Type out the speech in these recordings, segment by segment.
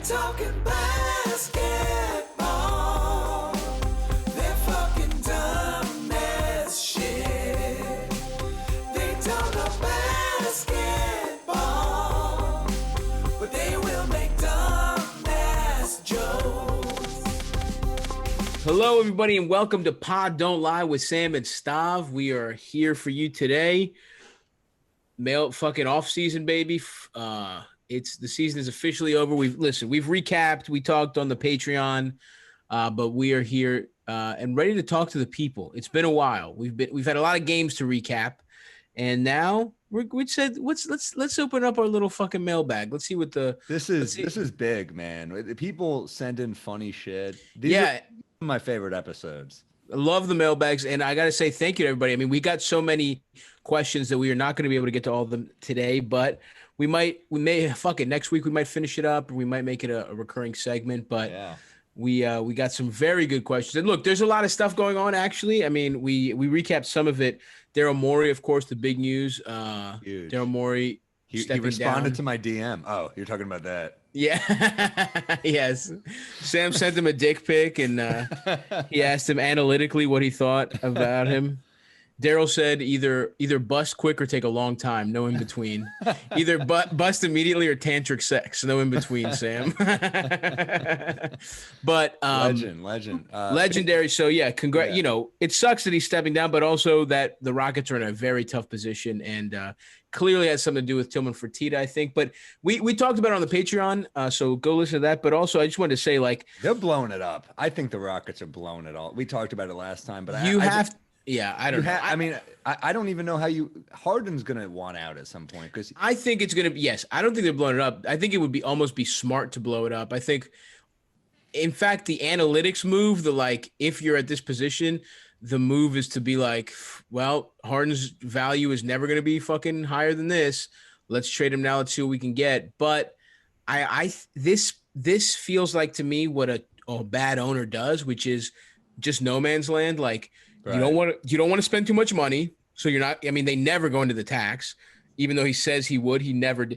talking basketball. They're fucking dumb as shit. They talk about basketball, but they will make dumb ass jokes. Hello, everybody, and welcome to Pod Don't Lie with Sam and Stav. We are here for you today. Fucking offseason, baby. It's the season is officially over. We've recapped. We talked on the Patreon, but we are here and ready to talk to the people. It's been a while. We've had a lot of games to recap, and now we said let's open up our little fucking mailbag. Let's see what This is big, man. People send in funny shit. These are my favorite episodes. I love the mailbags, and I gotta say thank you to everybody. I mean, we got so many questions that we are not going to be able to get to all of them today, but we may next week we might finish it up, or we might make it a recurring segment. But yeah, we got some very good questions, and look, there's a lot of stuff going on. Actually, I mean, we recapped some of it. Daryl Morey, of course, the big news. Huge. Daryl Morey. He responded to my DM. Oh, you're talking about that. Yeah. Yes. Sam sent him a dick pic, and he asked him analytically what he thought about him. Daryl said either bust quick or take a long time, no in between. Either bust immediately or tantric sex, no in between, Sam. But legendary. So yeah, congrats. Yeah. You know, it sucks that he's stepping down, but also that the Rockets are in a very tough position, and clearly has something to do with Tillman Fertitta, I think. But we talked about it on the Patreon, so go listen to that. But also, I just wanted to say, like, they're blowing it up. I think the Rockets are blowing it all. We talked about it last time, but yeah, I don't know. I mean, I don't even know how Harden's going to want out at some point, because I think it's going to be, yes, I don't think they're blowing it up. I think it would be almost be smart to blow it up. I think, in fact, the analytics move, if you're at this position, the move is to be like, well, Harden's value is never going to be fucking higher than this. Let's trade him now. Let's see what we can get. But this feels like to me what a bad owner does, which is just no man's land. Like, right. You don't want to spend too much money. So you're not, I mean, they never go into the tax, even though he says he would. He never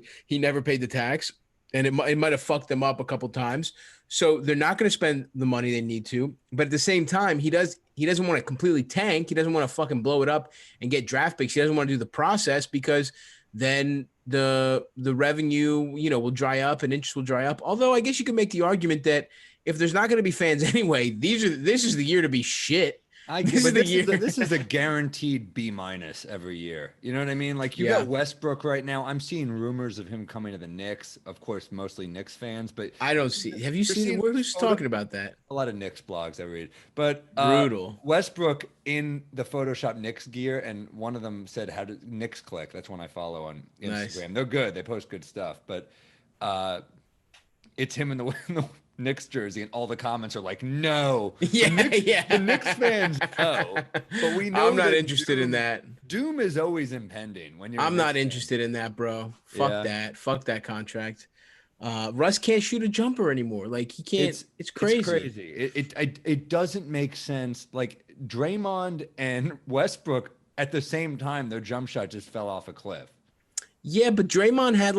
paid the tax, and it might have fucked them up a couple times. So they're not going to spend the money they need to. But at the same time, he doesn't want to completely tank. He doesn't want to fucking blow it up and get draft picks. He doesn't want to do the process, because then the revenue, will dry up and interest will dry up. Although I guess you could make the argument that if there's not going to be fans anyway, this is the year to be shit. This is a guaranteed B- every year. You know what I mean? Like, you got Westbrook right now. I'm seeing rumors of him coming to the Knicks. Of course, mostly Knicks fans, but I don't see. Have you seen? Who's talking about that? A lot of Knicks blogs I read, but brutal. Westbrook in the Photoshop Knicks gear, and one of them said, "How does Knicks click?" That's one I follow on Instagram. Nice. They're good. They post good stuff, but it's him in the Knicks jersey, and all the comments are like, no. The Knicks fans know, but we know I'm not interested in that. Doom is always impending when you're. I'm not interested in that, bro. Fuck that. Fuck that contract. Russ can't shoot a jumper anymore. Like, he can't. It's crazy. It's crazy. It doesn't make sense. Like, Draymond and Westbrook at the same time, their jump shot just fell off a cliff. Yeah, but Draymond had,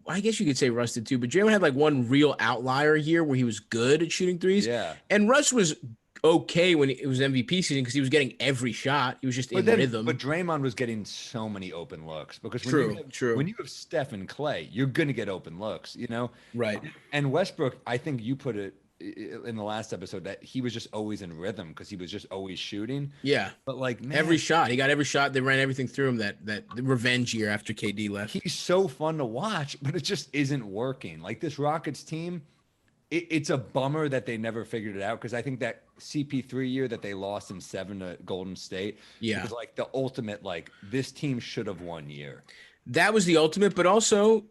I guess you could say Russ did too, but Draymond had one real outlier here where he was good at shooting threes. Yeah. And Russ was okay when it was MVP season, because he was getting every shot. He was just in rhythm. But Draymond was getting so many open looks, because when you have Steph and Clay, you're going to get open looks, Right. And Westbrook, I think you put it in the last episode that he was just always in rhythm, because he was just always shooting. Yeah. But every shot, he got every shot. They ran everything through him that revenge year after KD left. He's so fun to watch, but it just isn't working. Like, this Rockets team, it's a bummer that they never figured it out, because I think that CP3 year that they lost in 7 to Golden State was the ultimate, this team should have won year. That was the ultimate, but also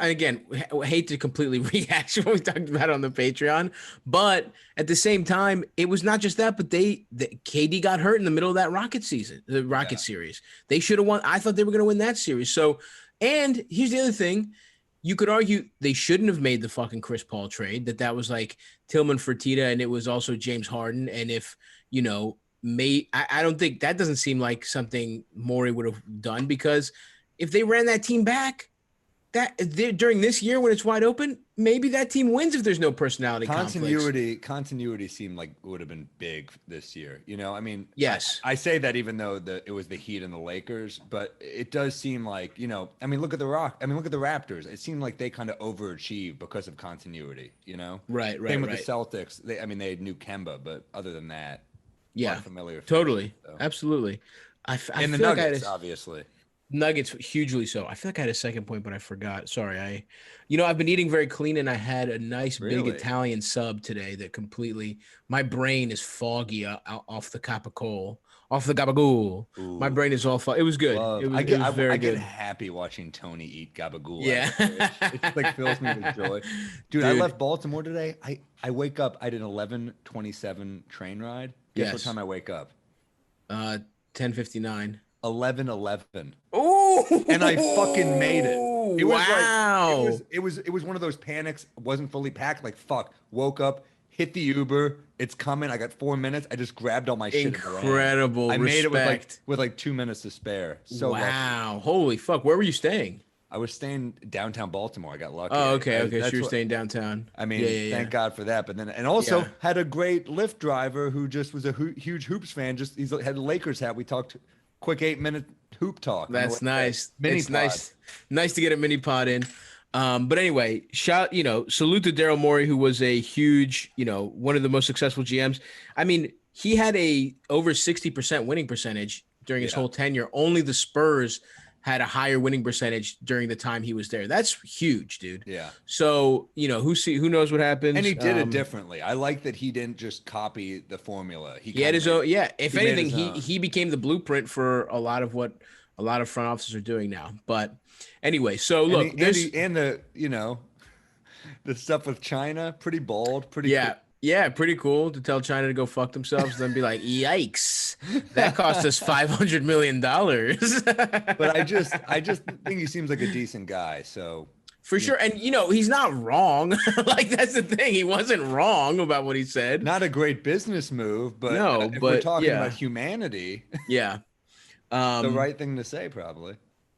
again, I hate to completely rehash what we talked about on the Patreon, but at the same time, it was not just that, but KD got hurt in the middle of that Rocket season, the Rocket series. They should have won. I thought they were going to win that series. So, and here's the other thing. You could argue they shouldn't have made the fucking Chris Paul trade, that was like Tillman Fertitta, and it was also James Harden. And if, I don't think that doesn't seem like something Morey would have done, because if they ran that team back, during this year when it's wide open, maybe that team wins if there's no personality conflicts. Continuity seemed like it would have been big this year. You know, I mean, Yes. I say that even though it was the Heat and the Lakers, but it does seem like, you know, I mean, look at the Raptors. It seemed like they kind of overachieved because of continuity, you know? Right. Same with the Celtics. They had new Kemba, but other than that, Yeah, familiar. totally. Faces, so. Absolutely. I And the feel Nuggets, like obviously. Nuggets hugely so. I feel like I had a second point, but I forgot. Sorry. I've been eating very clean, and I had a nice big Really? Italian sub today that my brain is foggy off the capicola, off the gabagool. My brain is all foggy. It was good. It was very I good. get happy watching Tony eat gabagool. Yeah. It just like fills me with joy. Dude, I Dude. left Baltimore today. I wake up. I did an 11:27 train ride. Guess what Yes. time I wake up? 10:59. 11:11. Oh, And I fucking made it. It was wow. like it was one of those panics. Wasn't fully packed. Like fuck. Woke up, hit the Uber. It's coming. I got 4 minutes. I just grabbed all my shit. Incredible. I made it Respect. with like 2 minutes to spare. So lucky. Wow. Holy fuck. Where were you staying? I was staying downtown Baltimore. I got lucky. Oh, okay. So That's you're what- staying downtown. I mean, Yeah. thank God for that. But then, and also Yeah. had a great Lyft driver who just was a huge hoops fan. He's had a Lakers hat. We talked quick 8-minute hoop talk. on the That's way there. nice. Mini It's pod. nice to get a mini pod in. But anyway, salute to Daryl Morey, who was a huge, one of the most successful GMs. I mean, he had a over 60% winning percentage during his whole tenure. Only the Spurs had a higher winning percentage during the time he was there. That's huge, dude. Yeah. So, who knows what happens. And he did it differently. I like that he didn't just copy the formula. He had his own. Yeah. If he made anything, his own. he became the blueprint for a lot of what a lot of front offices are doing now. But anyway, so look, the stuff with China, pretty bold, pretty cool. Yeah, pretty cool to tell China to go fuck themselves, then be like, "Yikes, that cost us $500 million." But I just think he seems like a decent guy. So for sure, and he's not wrong. Like that's the thing; he wasn't wrong about what he said. Not a great business move, but No, if but we're talking yeah. about humanity, Yeah, the right thing to say, probably.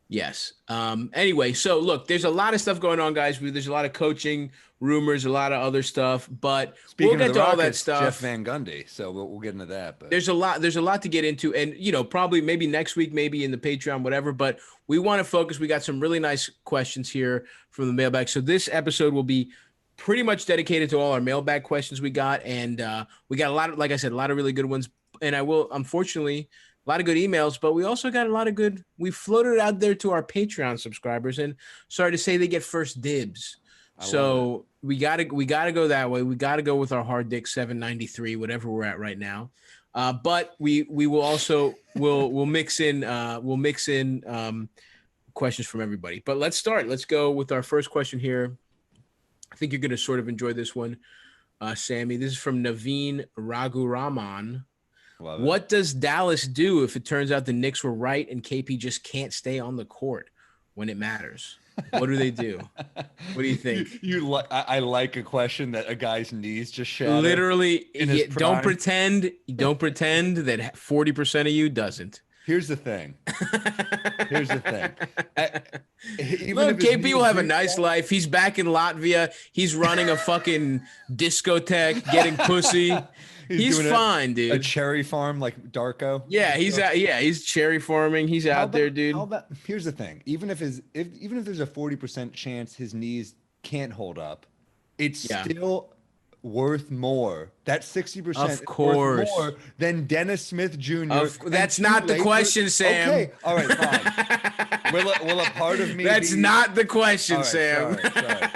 Yes. Anyway, so look, there's a lot of stuff going on, guys. There's a lot of coaching rumors, a lot of other stuff, but Speaking we'll get of the to all that Rockets, stuff. Jeff Van Gundy. So we'll get into that. But There's a lot to get into, and probably maybe next week, maybe in the Patreon, whatever. But we want to focus. We got some really nice questions here from the mailbag. So this episode will be pretty much dedicated to all our mailbag questions we got, and we got a lot of, like I said, a lot of really good ones. And I will, unfortunately, a lot of good emails, but we also got a lot of good. We floated out there to our Patreon subscribers, and sorry to say, they get first dibs. So we gotta go that way. We gotta go with our hard dick 793, whatever we're at right now. But we will also we'll mix in questions from everybody. But let's start. Let's go with our first question here. I think you're gonna sort of enjoy this one, Sammy. This is from Naveen Raghuraman. What does Dallas do if it turns out the Knicks were right and KP just can't stay on the court when it matters? What do they do? What do you think? I like a question that a guy's knees just shattered. Literally, in his don't prime. pretend that 40% of you doesn't. Here's the thing. Look, KP will have a nice life. He's back in Latvia. He's running a fucking discotheque, getting pussy. He's doing fine, dude. A cherry farm like Darko. Yeah, he's cherry farming. He's out there, dude. Here's the thing. Even if there's a 40% chance his knees can't hold up, it's still worth more. That 60% Of is course. worth more than Dennis Smith Jr. That's not the question, Sam. Okay, all right, fine. will a part of me That's not the question, All right, Sam. sorry.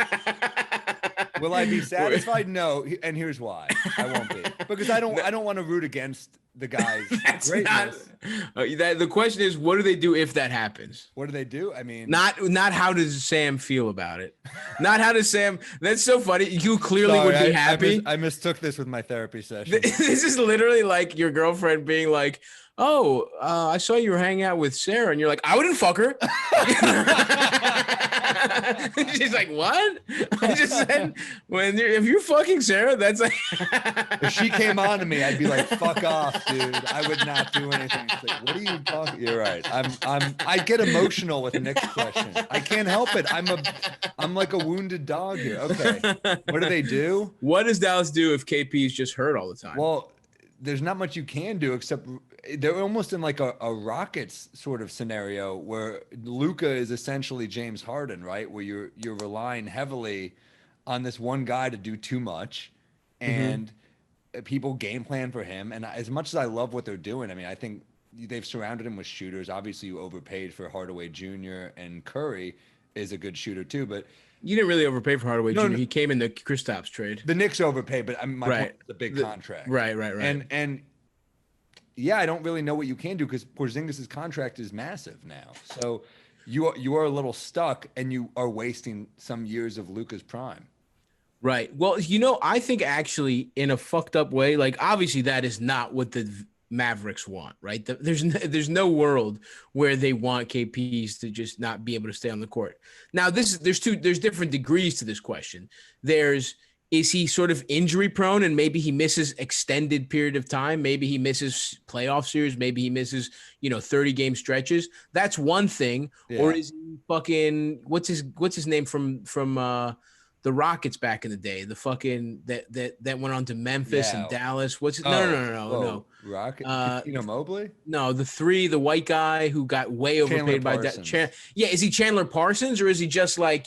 Will I be satisfied? No, and here's why. I won't be, because I don't want to root against the guy's greatness. The question is, what do they do if that happens? What do they do? I mean, Not how does Sam feel about it? Not how does Sam. That's so funny. You clearly would be happy. I mistook this with my therapy session. This is literally like your girlfriend being like, "Oh, I saw you were hanging out with Sarah," and you're like, "I wouldn't fuck her." She's like, what? I just said, if you're fucking Sarah, that's like. If she came on to me, I'd be like, fuck off, dude. I would not do anything. She's like, what are you talking? You're right. I get emotional with the next question. I can't help it. I'm like a wounded dog here. Okay. What do they do? What does Dallas do if KP is just hurt all the time? Well, there's not much you can do except they're almost in like a Rockets sort of scenario where Luka is essentially James Harden, right? Where you're relying heavily on this one guy to do too much, and people game plan for him. And as much as I love what they're doing, I mean, I think they've surrounded him with shooters. Obviously, you overpaid for Hardaway Jr. and Curry is a good shooter too, but you didn't really overpay for Hardaway Jr. No. He came in the Kristaps trade. The Knicks overpaid, but I mean, my point is the big contract. Right. And yeah, I don't really know what you can do because Porzingis' contract is massive now. So you are a little stuck, and you are wasting some years of Luka's prime. Right. Well, I think actually in a fucked up way, like obviously that is not what the Mavericks want, right? There's no world where they want KPs to just not be able to stay on the court. Now, there's different degrees to this question. Is he sort of injury prone and maybe he misses extended period of time? Maybe he misses playoff series. Maybe he misses, 30 game stretches. That's one thing. Yeah. Or is he fucking, what's his name from the Rockets back in the day? The fucking that went on to Memphis and Dallas. What's it? No. Rocket, Mobley? No, the white guy who got way overpaid by is he Chandler Parsons or is he just like,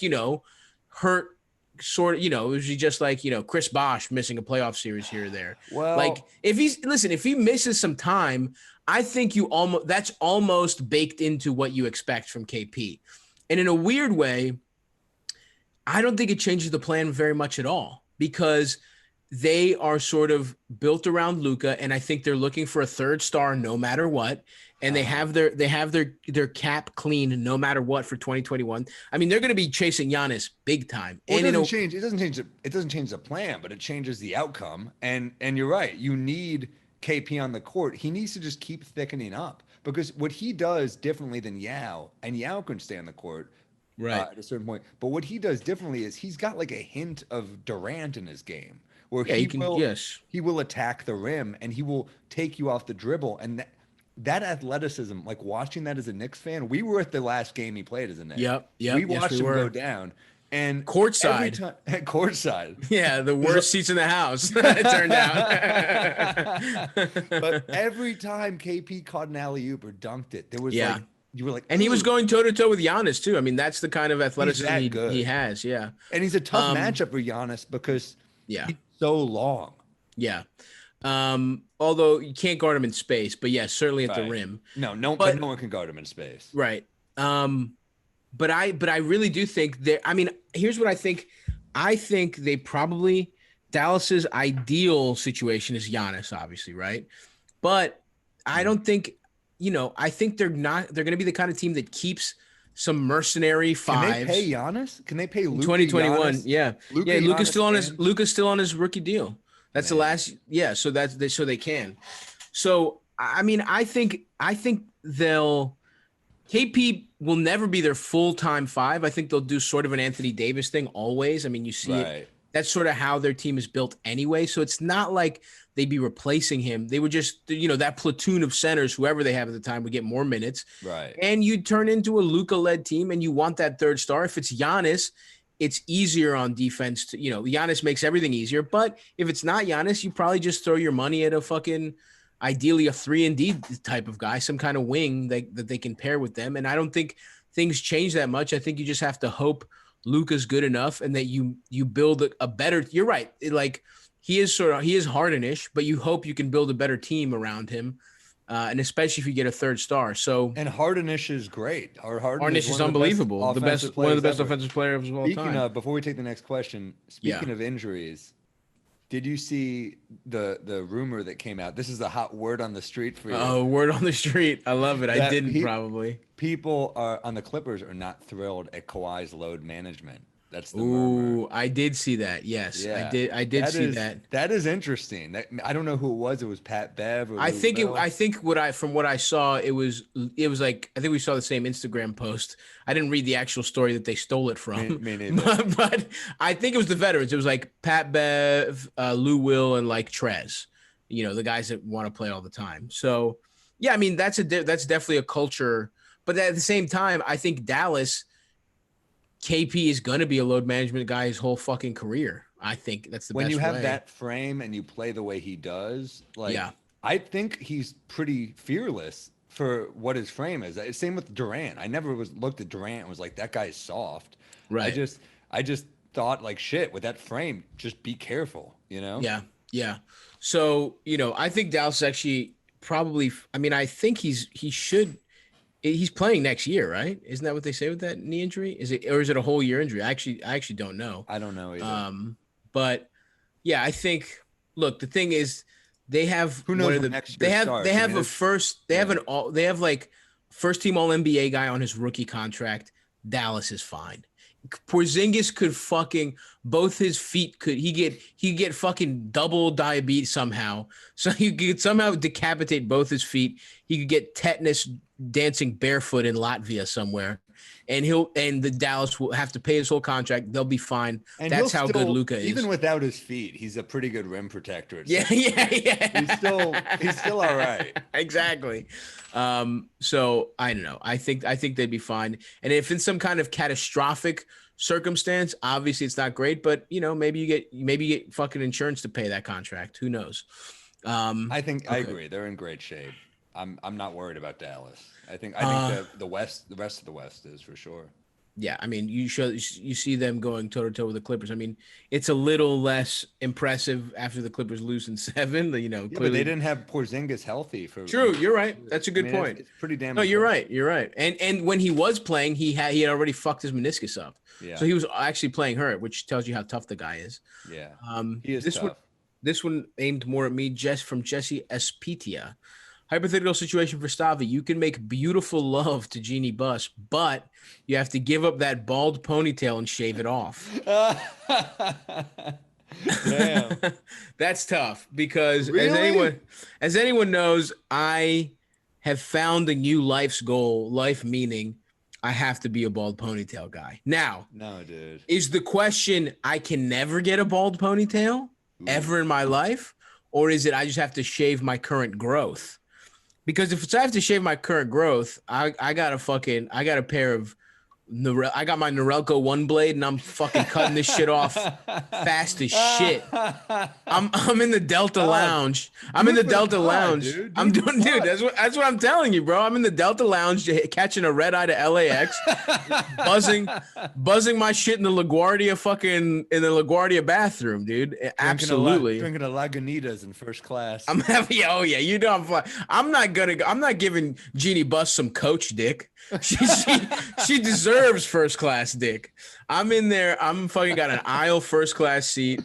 hurt? Sort of, is he just like, Chris Bosh missing a playoff series here or there? Well, like if he misses some time, I think that's almost baked into what you expect from KP. And in a weird way, I don't think it changes the plan very much at all because they are sort of built around Luka, and I think they're looking for a third star no matter what. And they have their cap clean no matter what for 2021. I mean, they're going to be chasing Giannis big time. Well, it doesn't change the plan, but it changes the outcome. And you're right. You need KP on the court. He needs to just keep thickening up because what he does differently than Yao, and Yao can stay on the court at a certain point. But what he does differently is he's got like a hint of Durant in his game where he will attack the rim and he will take you off the dribble. And that athleticism, like watching that as a Knicks fan, we were at the last game he played as a Knicks. Yep. We watched him go down. And courtside. Courtside. Yeah, the worst seats in the house, it turned out. But every time KP caught an alley-oop or dunked it, there was like, you were like, and he was going toe-to-toe with Giannis, too. I mean, that's the kind of athleticism he has, yeah. And he's a tough matchup for Giannis because he's so long. Yeah. Although you can't guard him in space, but certainly at the rim. No one can guard him in space. Right. But I really do think here's what I think. I think they probably Dallas's ideal situation is Giannis, obviously, right? But I don't think, I think they're going to be the kind of team that keeps some mercenary fives. Can they pay Giannis? Can they pay Luka? 2021? Giannis? Yeah. Luka's still on his rookie deal. That's the last, so they can. So, I mean, I think KP will never be their full-time five. I think they'll do sort of an Anthony Davis thing always. I mean, you see it. That's sort of how their team is built anyway. So it's not like they'd be replacing him. They would just, that platoon of centers, whoever they have at the time, would get more minutes. Right. And you'd turn into a Luka-led team, and you want that third star. If it's Giannis, it's easier on defense to, Giannis makes everything easier. But if it's not Giannis, you probably just throw your money at ideally a 3-and-D type of guy, some kind of wing that they can pair with them. And I don't think things change that much. I think you just have to hope Luka's good enough and that you build a better, you're right. He is Harden-ish, but you hope you can build a better team around him. And especially if you get a third star. And Harden-ish is great. Harden-ish is unbelievable. One of the best offensive players of all time. Before we take the next question, speaking of injuries, did you see the rumor that came out? This is a hot word on the street for you. Oh, word on the street. I love it. I didn't probably. People on the Clippers are not thrilled at Kawhi's load management. That's the murmur. Ooh, I did see that. Yes, I Yeah, did. I did see is that. that is interesting. I don't know who it was. It was Pat Bev or I Lou think it. Will. I think from what I saw, it was like I think we saw the same Instagram post. I didn't read the actual story that they stole it from, Me neither. but I think it was the veterans. It was like Pat Bev, Lou Will, and like Trez. You know, the guys that want to play all the time. So yeah, I mean that's definitely a culture. But at the same time, I think Dallas, KP is going to be a load management guy his whole fucking career. I think that's the When best you have way. that frame and you play the way he does, like Yeah. I think he's pretty fearless for what his frame is. Same with Durant. I never looked at Durant and was like, that guy's soft. Right. I just thought like shit with that frame, just be careful, you know? Yeah. Yeah. So, you know, I think Dallas actually probably, I mean, I think he's playing next year, right? Isn't that what they say with that knee injury? Is it a whole year injury? I actually don't know. I don't know either. But yeah, I think, look, the thing is they have Who knows one of when the, next they year have, starts? they I have mean, a it's- first, they have an all, they have like first team all NBA guy on his rookie contract. Dallas is fine. Porzingis could fucking both his feet could he get fucking double diabetes somehow. So he could somehow decapitate both his feet. He could get tetanus dancing barefoot in Latvia somewhere. And the Dallas will have to pay his whole contract. They'll be fine. And That's he'll how still, good Luka is. even without his feet, he's a pretty good rim protector. Yeah. He's still all right. Exactly. So I don't know. I think they'd be fine. And if in some kind of catastrophic circumstance, obviously it's not great, but you know, maybe you get fucking insurance to pay that contract. Who knows? I think I agree. They're in great shape. I'm not worried about Dallas. I think the rest of the West is for sure. Yeah, I mean, you see them going toe to toe with the Clippers. I mean, it's a little less impressive after the Clippers lose in 7. You know, Yeah, clearly but they didn't have Porzingis healthy for. True, you're right. That's a good I mean, point. It's pretty damn. No, you're impressive. right. You're right. And when he was playing, he had already fucked his meniscus up. Yeah. So he was actually playing hurt, which tells you how tough the guy is. Yeah. He is This tough. this one aimed more at me, from Jesse Espitia. Hypothetical situation for Stavi. You can make beautiful love to Jeannie Buss, but you have to give up that bald ponytail and shave it off. Damn. That's tough because Really? as anyone knows, I have found a new life's goal, life meaning. I have to be a bald ponytail guy. Now, No, dude. is the question I can never get a bald ponytail ever in my life? Or is it I just have to shave my current growth? Because if it's I have to shave my current growth, I got a pair of I got my Norelco one blade and I'm fucking cutting this shit off fast as shit. I'm in the Delta Lounge. I'm in the Delta Lounge. Dude. I'm doing, dude. That's what I'm telling you, bro. I'm in the Delta Lounge catching a red eye to LAX, buzzing my shit in the LaGuardia bathroom, dude. Absolutely. Drinking a Lagunitas in first class. I'm happy. Oh yeah, you know I'm fine. I'm not giving Jeannie Buss some coach dick. She deserves first class dick. I'm in there. I'm fucking got an aisle first class seat,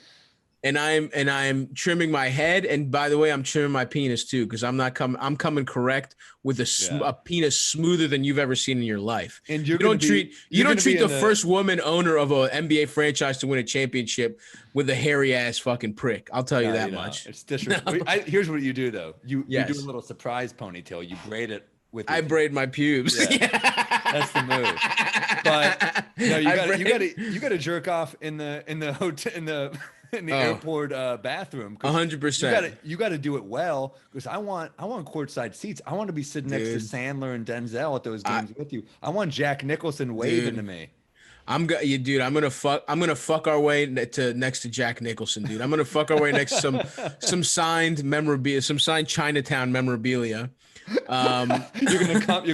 and I'm trimming my head. And by the way, I'm trimming my penis too because I'm coming correct with a penis smoother than you've ever seen in your life. And you don't treat the first woman owner of an NBA franchise to win a championship with a hairy ass fucking prick. I'll tell you that much. It's disrespectful. Here's what you do though. You do Yes. a little surprise ponytail. You braid it with. I braid my pubes. Yeah. That's the move. But no, you got to jerk off in the hotel in the airport bathroom. 100%. You got to do it well because I want courtside seats. I want to be sitting next to Sandler and Denzel at those games with you. I want Jack Nicholson waving to me. I'm gonna fuck our way next to Jack Nicholson, dude. I'm gonna fuck our way next to some signed memorabilia, some signed Chinatown memorabilia. You're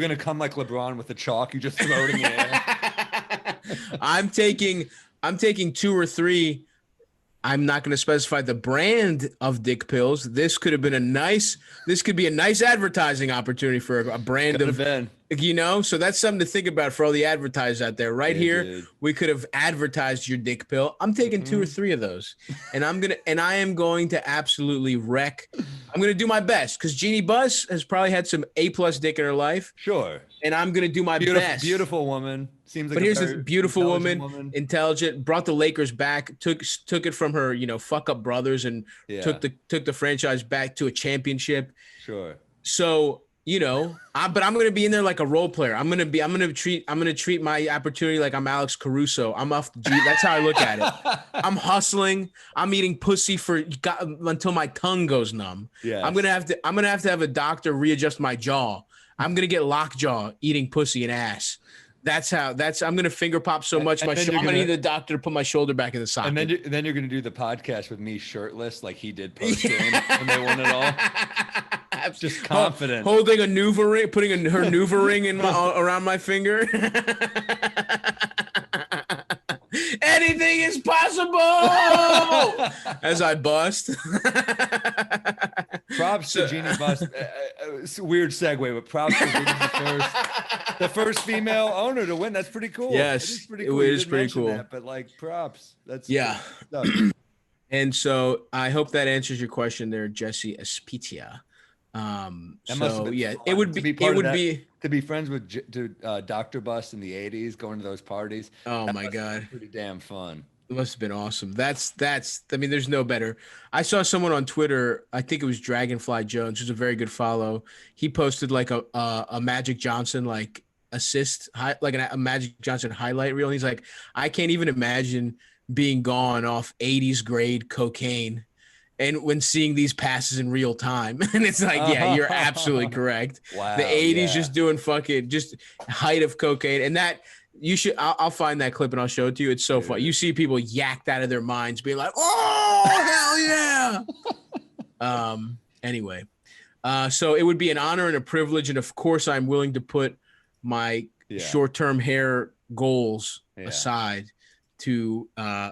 gonna come like LeBron with the chalk. You just throw it in the air. I'm taking 2 or 3. I'm not going to specify the brand of dick pills. This could be a nice advertising opportunity for a brand of, you know, so that's something to think about for all the advertisers out there. Right here, dude. we could have advertised your dick pill. I'm taking 2 or 3 of those, and I am going to absolutely wreck. I'm going to do my best because Jeannie Buss has probably had some A+ dick in her life. Sure. and I'm gonna do my best. Beautiful woman. Seems like but a here's very this beautiful intelligent woman, intelligent, brought the Lakers back, took it from her, fuck up brothers, and Yeah, took the franchise back to a championship. sure. So, but I'm gonna be in there like a role player. I'm gonna treat my opportunity like I'm Alex Caruso. I'm off the G. That's how I look at it. I'm hustling. I'm eating pussy until my tongue goes numb. Yes. I'm gonna have to have a doctor readjust my jaw. I'm gonna get lockjaw eating pussy and ass. I'm gonna finger pop so much I'm gonna need the doctor to put my shoulder back in the socket. And then you're gonna do the podcast with me shirtless like he did post game when they won it all. Just confident. Holding a Nuva ring, putting her Nuva ring around my finger. Anything is possible as I bust. Props to Jeannie Bust. It's a weird segue, but props to being the first female owner to win. That's pretty cool. Yes, it is pretty cool. It is pretty cool. That, but props. That's yeah. And so I hope that answers your question there, Jesse Espitia. It would be to be friends with Dr. Bust in the 80s, going to those parties. Oh my God. Pretty damn fun. It must have been awesome. There's no better. I saw someone on Twitter, I think it was Dragonfly Jones, who's a very good follow. He posted like a Magic Johnson like assist, like a Magic Johnson highlight reel. And he's like, I can't even imagine being gone off 80s grade cocaine and when seeing these passes in real time. And it's like, yeah, you're absolutely correct. Wow, the 80s just doing just height of cocaine. And that you should, I'll find that clip and I'll show it to you. It's so fun. You see people yacked out of their minds being like, oh, hell yeah. Anyway, so it would be an honor and a privilege. And of course I'm willing to put my short-term hair goals aside to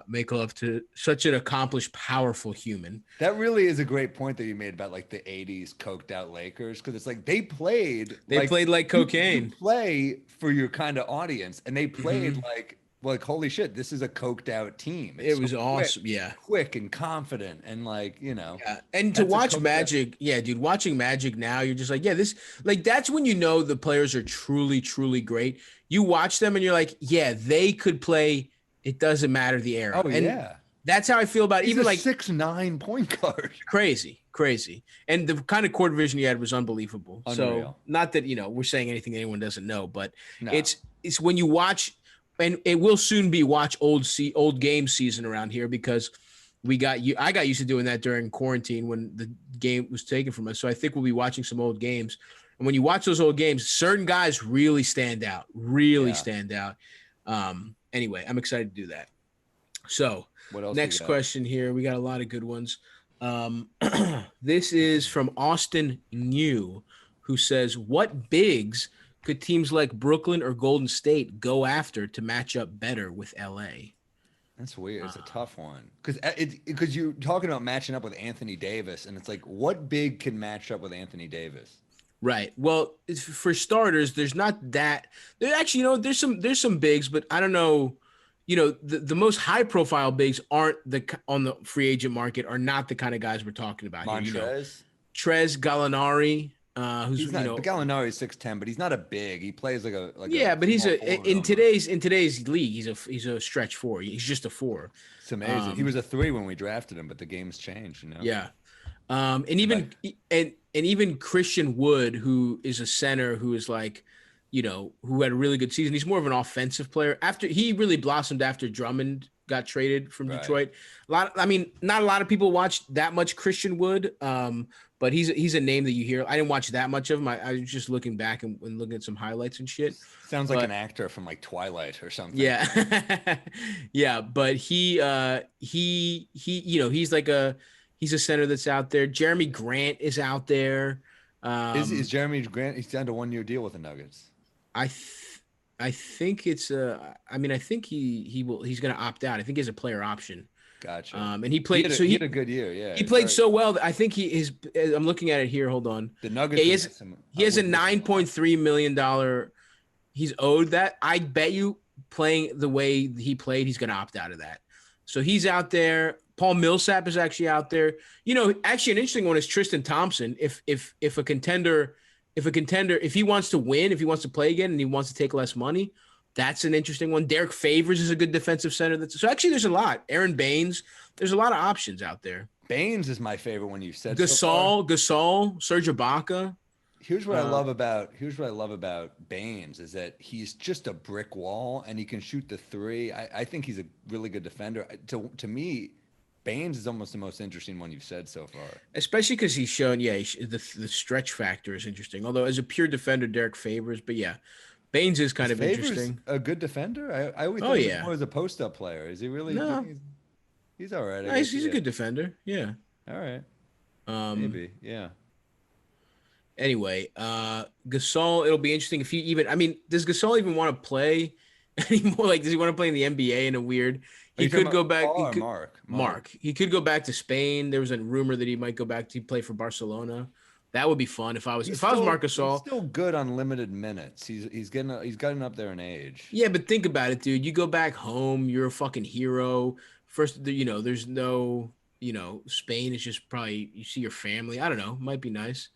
make love to such an accomplished, powerful human. That really is a great point that you made about like the 80s coked out Lakers, because it's like they played like cocaine. You play for your kind of audience, and they played like holy shit, this is a coked out team. It was awesome. Quick and confident, and and to watch Magic, dude, watching Magic now, you're just like, that's when the players are truly, truly great. You watch them and you're like, they could play. It doesn't matter the era. Oh, and that's how I feel about He's even a like 6'9" point guard. Crazy. And the kind of court vision he had was unbelievable. Unreal. So not that, we're saying anything anyone doesn't know, but it's when you watch, and it will soon be watch old game season around here, because I got used to doing that during quarantine when the game was taken from us. So I think we'll be watching some old games. And when you watch those old games, certain guys really stand out. Anyway, I'm excited to do that. So what else next question here. We got a lot of good ones. This is from Austin New, who says, what bigs could teams like Brooklyn or Golden State go after to match up better with LA? That's weird. It's a tough one. Because you're talking about matching up with Anthony Davis, and it's like, what big can match up with Anthony Davis? Right. Well, for starters, there's not that. There actually, there's some bigs, but I don't know. The most high profile bigs aren't on the free agent market, are not the kind of guys we're talking about. Montrez, Trez Gallinari, who's not, Gallinari's 6'10", but he's not a big. He plays like a but he's in today's league, he's a stretch four. He's just a four. It's amazing. He was a 3 when we drafted him, but the game's changed. Yeah. And even Christian Wood, who is a center, who is like, who had a really good season. He's more of an offensive player. After he really blossomed after Drummond got traded from Detroit. Not a lot of people watch that much Christian Wood, but he's a name that you hear. I didn't watch that much of him. I was just looking back and looking at some highlights and shit. Sounds like an actor from like Twilight or something. Yeah, yeah. But he's a center that's out there. Jeremy Grant is out there. Is Jeremy Grant? He's down to 1-year deal with the Nuggets. I think it's I think he's going to opt out. I think he has a player option. Gotcha. And he played. He had a good year. Yeah. He played so well that I think I'm looking at it here. Hold on. The Nuggets. He has a $9.3 million. He's owed that. I bet you playing the way he played, he's going to opt out of that. So he's out there. Paul Millsap is actually out there. Actually an interesting one is Tristan Thompson. If if a contender, if he wants to win, if he wants to play again, and he wants to take less money, that's an interesting one. Derek Favors is a good defensive center. So actually, there's a lot. Aaron Baines. There's a lot of options out there. Baines is my favorite one you've said. Gasol, Serge Ibaka. Here's what I love about Baines is that he's just a brick wall and he can shoot the three. I think he's a really good defender. To me, Baines is almost the most interesting one you've said so far. Especially because he's shown, the stretch factor is interesting. Although as a pure defender, Derek Favors, but yeah, Baines is kind of interesting. A good defender? I always thought he was more as a post-up player. Is he really? No. He's all right. He's a good defender. Yeah. All right. Maybe. Yeah. Anyway, Gasol, it'll be interesting if he even, does Gasol even want to play anymore? Like, does he want to play in the NBA in a weird, he could go back. Mark. He could go back to Spain. There was a rumor that he might go back to play for Barcelona. That would be fun if I was Marc Gasol. He's still good on limited minutes. He's gotten up there in age. Yeah, but think about it, dude. You go back home, you're a fucking hero. First, there's no, Spain is just probably, you see your family. I don't know. Might be nice.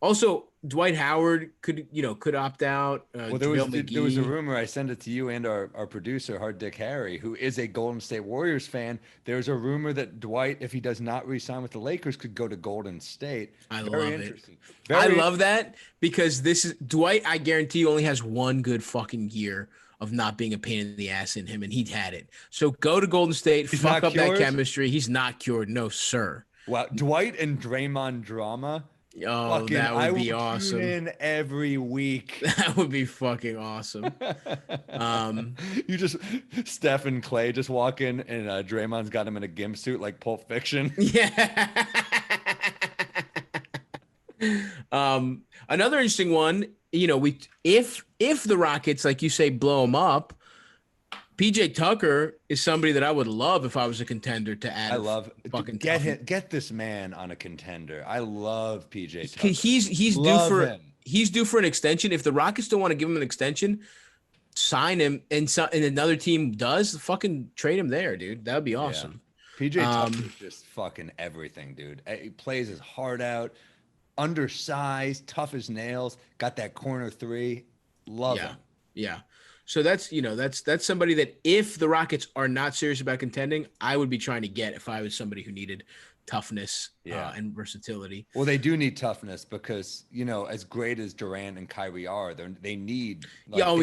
Also, Dwight Howard could opt out. Well, there was a rumor. I sent it to you and our producer, Hard Dick Harry, who is a Golden State Warriors fan. There's a rumor that Dwight, if he does not re-sign with the Lakers, could go to Golden State. I love it. I love that because this is Dwight. I guarantee you only has one good fucking year of not being a pain in the ass in him, and he'd had it. So go to Golden State, fuck up that chemistry. He's not cured, no sir. Wow, Dwight and Draymond drama. Oh, that would be awesome. Tune in every week. That would be fucking awesome. You just Steph and Clay just walk in, and Draymond's got him in a gimp suit like Pulp Fiction. Yeah. Another interesting one. If the Rockets, like you say, blow them up, PJ Tucker is somebody that I would love if I was a contender to add. Get this man on a contender. I love PJ Tucker. He's due for an extension. If the Rockets don't want to give him an extension, sign him, and another team does, fucking trade him there, dude. That would be awesome. Yeah. PJ Tucker's just fucking everything, dude. He plays his heart out, undersized, tough as nails, got that corner three. Love him. Yeah. So that's somebody that if the Rockets are not serious about contending, I would be trying to get if I was somebody who needed toughness and versatility. Well, they do need toughness because, as great as Durant and Kyrie are, they need.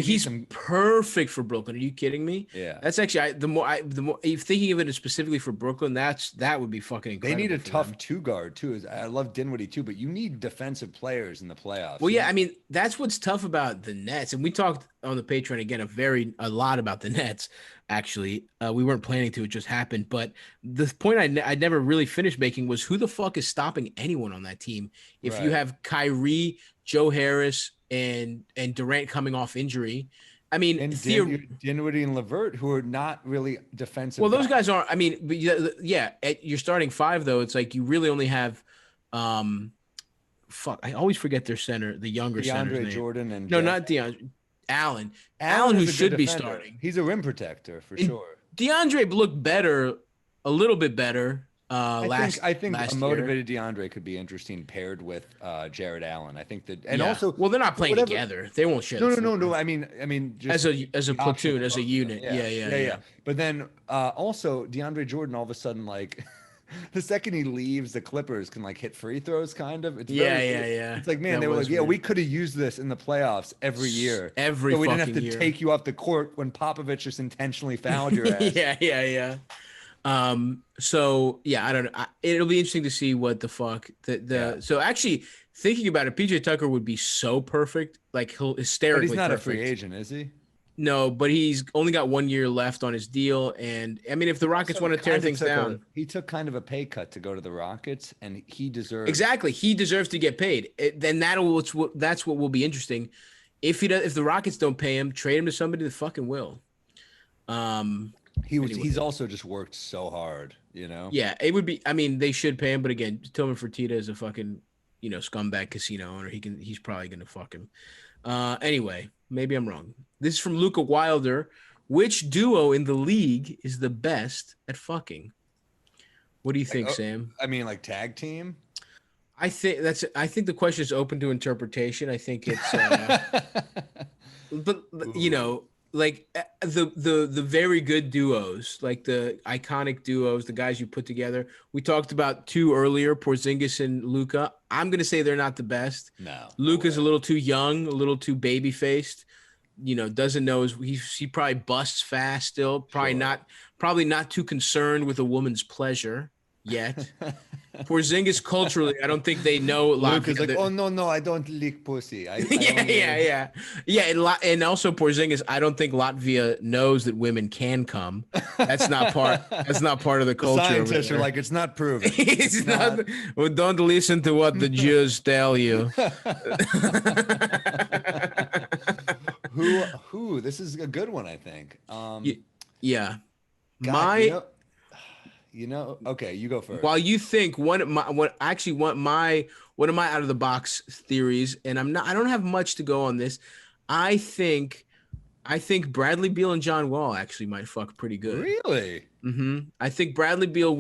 He's perfect for Brooklyn. Are you kidding me? Yeah. That's actually the more thinking of it specifically for Brooklyn, that would be fucking incredible. They need a tough two guard too. I love Dinwiddie too, but you need defensive players in the playoffs. Well, that's what's tough about the Nets, and we talked on the Patreon again a lot about the Nets. Actually, we weren't planning to; it just happened. But the point I never really finished making was who the fuck is stopping anyone on that team? If you have Kyrie, Joe Harris, and Durant coming off injury, Dinwiddie and LeVert, who are not really defensive. Well, those guys aren't. At your starting five though, it's like you really only have. I always forget their center, the younger center. DeAndre Jordan and not DeAndre. Allen, who should be starting. He's a rim protector for sure. DeAndre looked better, a little bit better. I think a motivated DeAndre could be interesting paired with Jared Allen. I think that, and also, they're not playing together. They won't share. No. I mean, just as a platoon, as a unit. Yeah. But then also DeAndre Jordan, all of a sudden, like. The second he leaves, the Clippers can hit free throws, kind of. Yeah. It's like, man, they were like, weird. We could have used this in the playoffs every year. So we didn't have to take you off the court when Popovich just intentionally fouled your ass. Yeah. I don't know. It'll be interesting to see what the fuck So actually, thinking about it, PJ Tucker would be so perfect, he'll hysterically. But he's not perfect. A free agent, is he? No, but he's only got 1 year left on his deal, and if the Rockets want to tear things down, he took kind of a pay cut to go to the Rockets, and he deserves exactly. He deserves to get paid. Then that's what will be interesting. If the Rockets don't pay him, trade him to somebody that fucking will. He's also just worked so hard, Yeah, it would be. They should pay him, but again, Tillman Fertitta is a fucking scumbag casino owner. He's probably gonna fuck him. Anyway, maybe I'm wrong. This is from Luca Wilder. Which duo in the league is the best at fucking? What do you think, Sam? Like tag team? I think the question is open to interpretation. I think it's, but you know, like the very good duos, like the iconic duos, the guys you put together. We talked about two earlier, Porzingis and Luka. I'm gonna say they're not the best. No, Luka's no a little too young, a little too baby faced. You know, doesn't know he probably busts fast still. Probably not too concerned with a woman's pleasure yet. Porzingis culturally, I don't think they know Luke is Latvia. like, oh no, I don't lick pussy. Yeah. And also Porzingis, I don't think Latvia knows that women can come. That's not part. That's not part of the culture. Scientists are like, it's not proven. It's not. Well, don't listen to what the Jews tell you. Who? This is a good one, I think. Yeah. God, okay, you go first. While you think one of my out of the box theories, and I don't have much to go on this. I think Bradley Beal and John Wall actually might fuck pretty good. Really? Mm-hmm. I think Bradley Beal,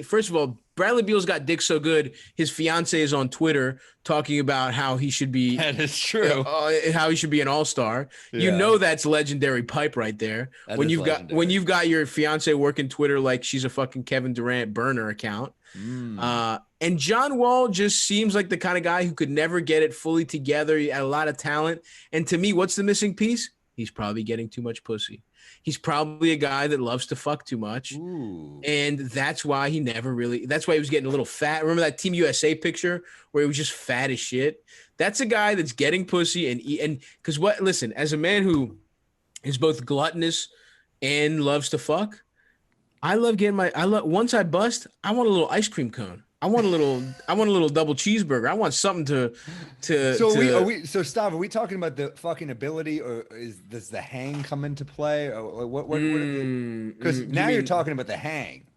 first of all, Bradley Beal's got dick so good, his fiance is on Twitter talking about how he should be. That is true. How he should be an all-star. Yeah. You know that's legendary pipe right there. When you've got your fiance working Twitter like she's a fucking Kevin Durant burner account. And John Wall just seems like the kind of guy who could never get it fully together. He had a lot of talent. And to me, what's the missing piece? He's probably getting too much pussy. He's probably a guy that loves to fuck too much. Ooh. And that's why that's why he was getting a little fat. Remember that Team USA picture where he was just fat as shit? That's a guy that's getting pussy and because listen, as a man who is both gluttonous and loves to fuck, once I bust, I want a little ice cream cone. I want a little double cheeseburger. I want something to. So Stav, are we talking about the fucking ability, or does the hang come into play, or what? Because now you're talking about the hang.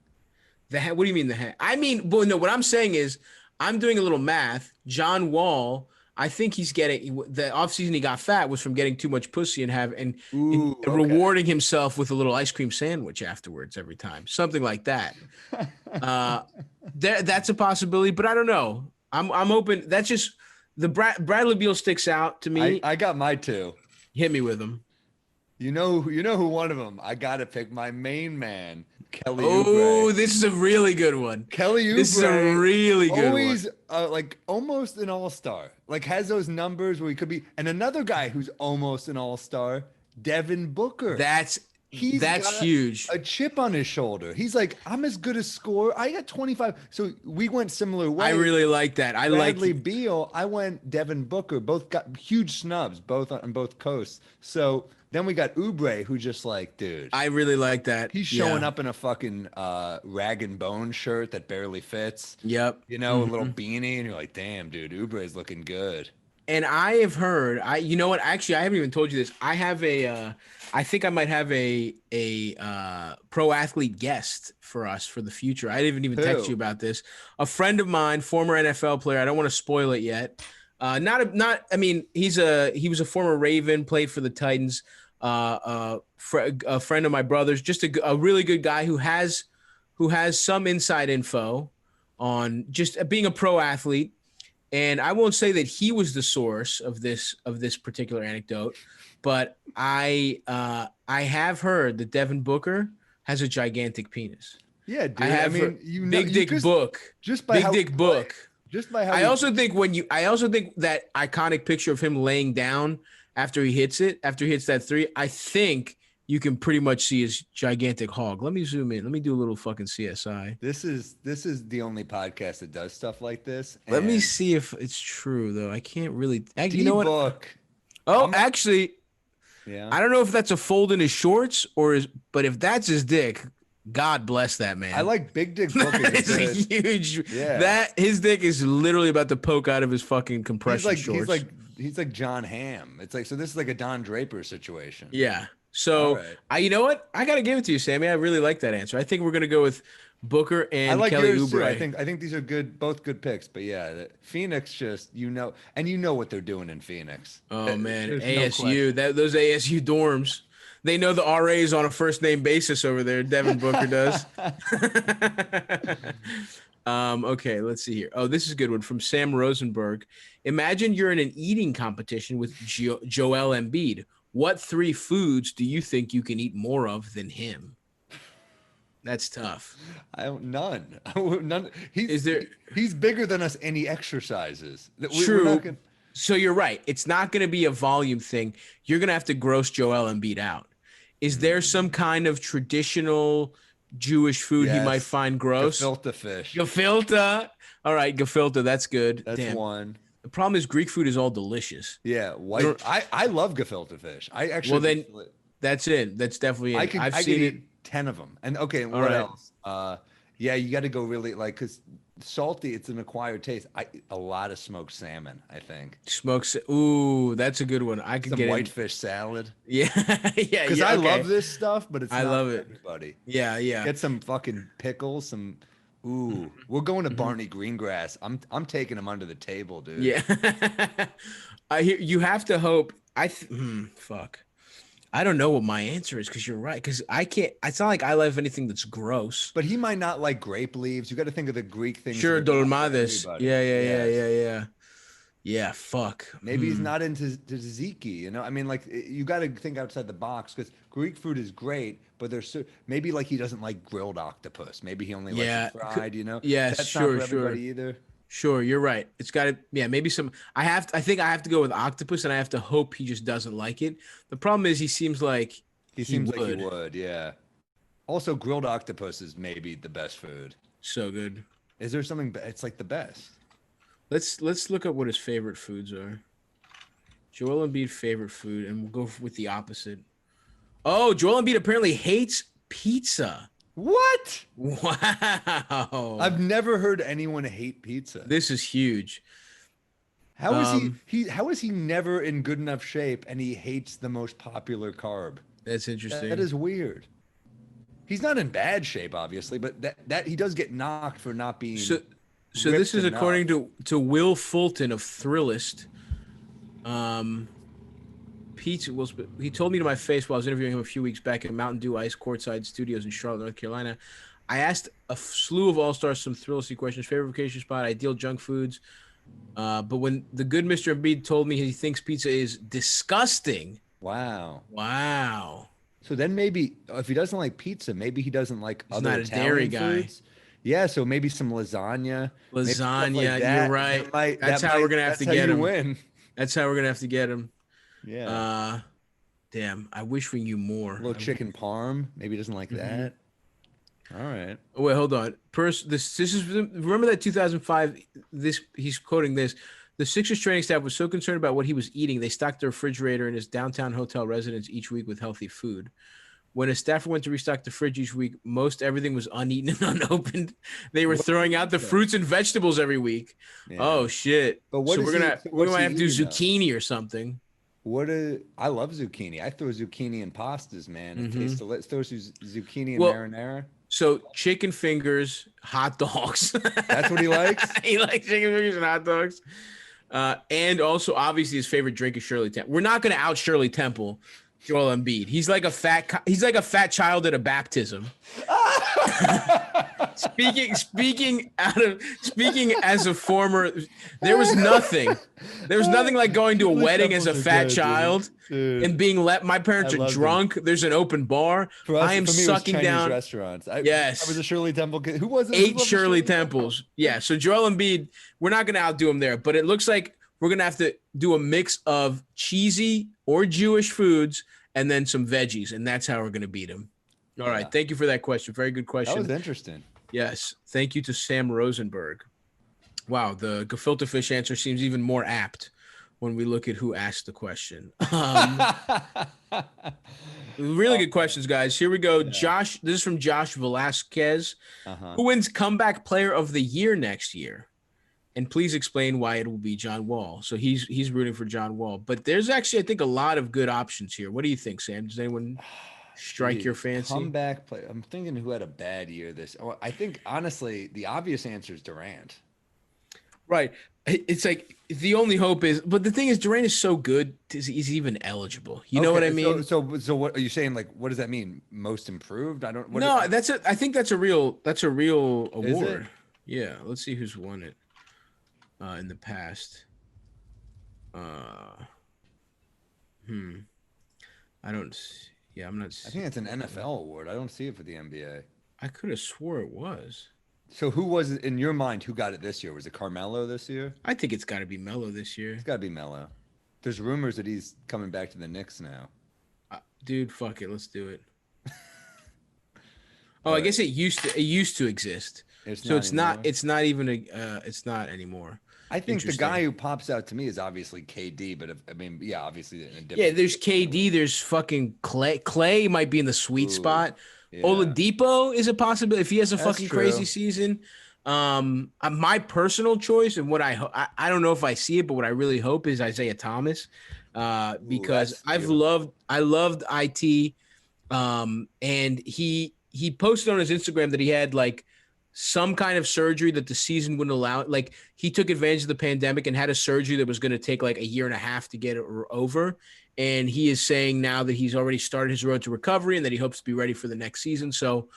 What do you mean the hang? I mean, well, no. What I'm saying is, I'm doing a little math. John Wall, I think he's getting the offseason he got fat was from getting too much pussy and rewarding himself with a little ice cream sandwich afterwards every time, something like that. That's a possibility, but I don't know. I'm open. That's just the Bradley Beal sticks out to me. I got my two. Hit me with them. You know who one of them? I gotta pick my main man, Kelly Oubre. Oh, this is a really good one. Kelly Oubre. This is a really good always, one. Like almost an all-star. Like has those numbers where he could be. And another guy who's almost an all-star, Devin Booker. That's got huge. A chip on his shoulder. He's like, I'm as good a scorer. I got 25. So we went similar ways. I really like that. Bradley Beal. I went Devin Booker. Both got huge snubs, both on both coasts. So then we got Oubre, who just like, dude. I really like that. He's showing up in a fucking rag and bone shirt that barely fits. Yep. You know, a little beanie, and you're like, damn, dude, Oubre's looking good. And I have heard, you know what? Actually, I haven't even told you this. I have I think I might have a pro athlete guest for us for the future. I didn't even text you about this. A friend of mine, former NFL player. I don't want to spoil it yet. I mean, he was a former Raven, played for the Titans. A friend of my brother's, just a really good guy who has some inside info on just being a pro athlete. And I won't say that he was the source of this particular anecdote, but I have heard that Devin Booker has a gigantic penis. Yeah, dude. I mean, Big Dick Book. Just by Big Dick Book. Just by how I also think that iconic picture of him laying down after he hits that three, I think you can pretty much see his gigantic hog. Let me zoom in. Let me do a little fucking CSI. This is the only podcast that does stuff like this. Let me see if it's true though. I can't really. You know what? Book. Actually, yeah. I don't know if that's a fold in his shorts but if that's his dick, God bless that man. I like Big Dick Book. It's a huge. Yeah. That his dick is literally about to poke out of his fucking compression shorts. He's like John Hamm. It's like, so this is like a Don Draper situation. Yeah. So you know what? I got to give it to you, Sammy. I really like that answer. I think we're going to go with Booker and Kelly Oubre. I think these are both good picks, but yeah, Phoenix just, and you know what they're doing in Phoenix. Oh man. ASU, those ASU dorms. They know the RAs on a first name basis over there. Devin Booker does. Okay, let's see here. Oh, this is a good one from Sam Rosenberg. Imagine you're in an eating competition with Joel Embiid. What 3 foods do you think you can eat more of than him? That's tough. None. None. He's bigger than us and he exercises. True. So you're right. It's not going to be a volume thing. You're going to have to gross Joel Embiid out. Is there some kind of traditional Jewish food he might find gross? Gefilte fish. Gefilte. All right, gefilte. That's good. That's one. The problem is Greek food is all delicious. Yeah, I love gefilte fish. I actually. Well, then that's it. That's definitely it. I could eat 10 of them. And okay, what else? Yeah, you got to go really because salty. It's an acquired taste. A lot of smoked salmon. I think. Ooh, that's a good one. I could some get whitefish salad. Yeah, yeah. Because I love this stuff, but it's not love for it. everybody. Yeah, yeah. Get some fucking pickles. Some. Ooh, we're going to Barney Greengrass. I'm taking him under the table, dude. Yeah. I hear you have to hope. Fuck. I don't know what my answer is because you're right. Because I can't. It's not like I love anything that's gross. But he might not like grape leaves. You got to think of the Greek things. Sure, dolmades. Yeah. Yeah. Fuck. Maybe he's not into tzatziki. You know, I mean, like you got to think outside the box because Greek food is great, but there's maybe like he doesn't like grilled octopus. Maybe he only likes it fried. You know. Yes, that's sure, not for everybody either. Sure, you're right. It's got to, maybe some. I think I have to go with octopus, and I have to hope he just doesn't like it. The problem is, he seems like he would. Yeah. Also, grilled octopus is maybe the best food. So good. Is there something? It's like the best. Let's look up what his favorite foods are. Joel Embiid favorite food, and we'll go with the opposite. Oh, Joel Embiid apparently hates pizza. What? Wow. I've never heard anyone hate pizza. This is huge. How is how is he never in good enough shape and he hates the most popular carb? That's interesting. That is weird. He's not in bad shape, obviously, but that he does get knocked for not being. So this is according to Will Fulton of Thrillist. Pizza. He told me to my face while I was interviewing him a few weeks back at Mountain Dew Ice Courtside Studios in Charlotte, North Carolina. I asked a slew of all-stars some Thrillisty questions: favorite vacation spot, ideal junk foods. But when the good Mr. Embiid told me he thinks pizza is disgusting. Wow. So then maybe if he doesn't like pizza, maybe he doesn't like he's other not a Italian dairy guy. foods. Yeah, so maybe some lasagna. Lasagna, like you're right. That's how we're gonna have to get him. Win. That's how we're gonna have to get him. Yeah. Damn. I wish we knew more. A little chicken parm. Maybe he doesn't like that. All right. Oh, wait, hold on. This is remember that 2005. He's quoting this. The Sixers training staff was so concerned about what he was eating, they stocked the refrigerator in his downtown hotel residence each week with healthy food. When a staffer went to restock the fridge each week, most everything was uneaten and unopened. They were throwing out the fruits and vegetables every week. Yeah. Oh shit! But what so we're gonna have to do zucchini or something. I love zucchini. I throw zucchini in pastas, man. It tastes delicious. Throw zucchini and marinara. So chicken fingers, hot dogs. That's what he likes? He likes chicken fingers and hot dogs. And also, obviously, his favorite drink is Shirley Temple. We're not going to out Shirley Temple, Joel Embiid. He's like a fat child at a baptism. Speaking as a former, there was nothing like going to a wedding as a fat child and being my parents are drunk. There's an open bar. I am sucking down restaurants. Yes, I was a Shirley Temple kid. Who was it? 8 Shirley Temples. Yeah. So Joel Embiid, we're not going to outdo him there, but it looks like we're going to have to do a mix of cheesy or Jewish foods and then some veggies, and that's how we're going to beat him. All right. Thank you for that question. Very good question. That was interesting. Yes. Thank you to Sam Rosenberg. Wow. The gefilte fish answer seems even more apt when we look at who asked the question. Really good questions, guys. Here we go. Yeah. Josh, this is from Josh Velasquez. Who wins comeback player of the year next year? And please explain why it will be John Wall. So he's rooting for John Wall. But there's actually, I think, a lot of good options here. What do you think, Sam? Does anyone strike your fancy? Comeback player. I'm thinking who had a bad year I think, honestly, the obvious answer is Durant. Right. It's like the only hope is, but the thing is, Durant is so good, he's even eligible. You know what I mean? So what are you saying? Like, what does that mean? Most improved? I don't. I think that's a real award. Yeah, let's see who's won it in the past. I don't. Yeah, I'm not. I think it's an NFL award. I don't see it for the NBA. I could have swore it was. So who was it in your mind? Who got it this year? Was it Carmelo this year? I think it's got to be Melo this year. It's got to be Melo. There's rumors that he's coming back to the Knicks now. Dude, fuck it, let's do it. Oh, I guess it used to exist. It's not anymore. I think the guy who pops out to me is obviously KD, but obviously in a different. Yeah, there's KD. There's fucking Clay. Clay might be in the sweet spot. Yeah. Oladipo is a possibility if he has a That's fucking true. crazy season. My personal choice and what I don't know if I see it, but what I really hope is Isaiah Thomas, because I loved IT, and he posted on his Instagram that he had like some kind of surgery that the season wouldn't allow. Like he took advantage of the pandemic and had a surgery that was going to take like a year and a half to get it over. And he is saying now that he's already started his road to recovery and that he hopes to be ready for the next season. So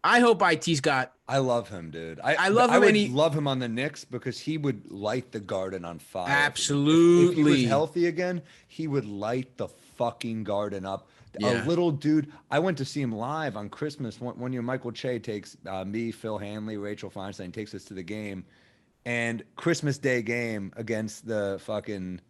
I hope IT's got. I love him, dude. I love him. I would love him on the Knicks because he would light the Garden on fire. Absolutely. If he was healthy again, he would light the fucking Garden up. Yeah. A little dude. I went to see him live on Christmas. One year, Michael Che takes me, Phil Hanley, Rachel Feinstein takes us to the game, and Christmas Day game against the fucking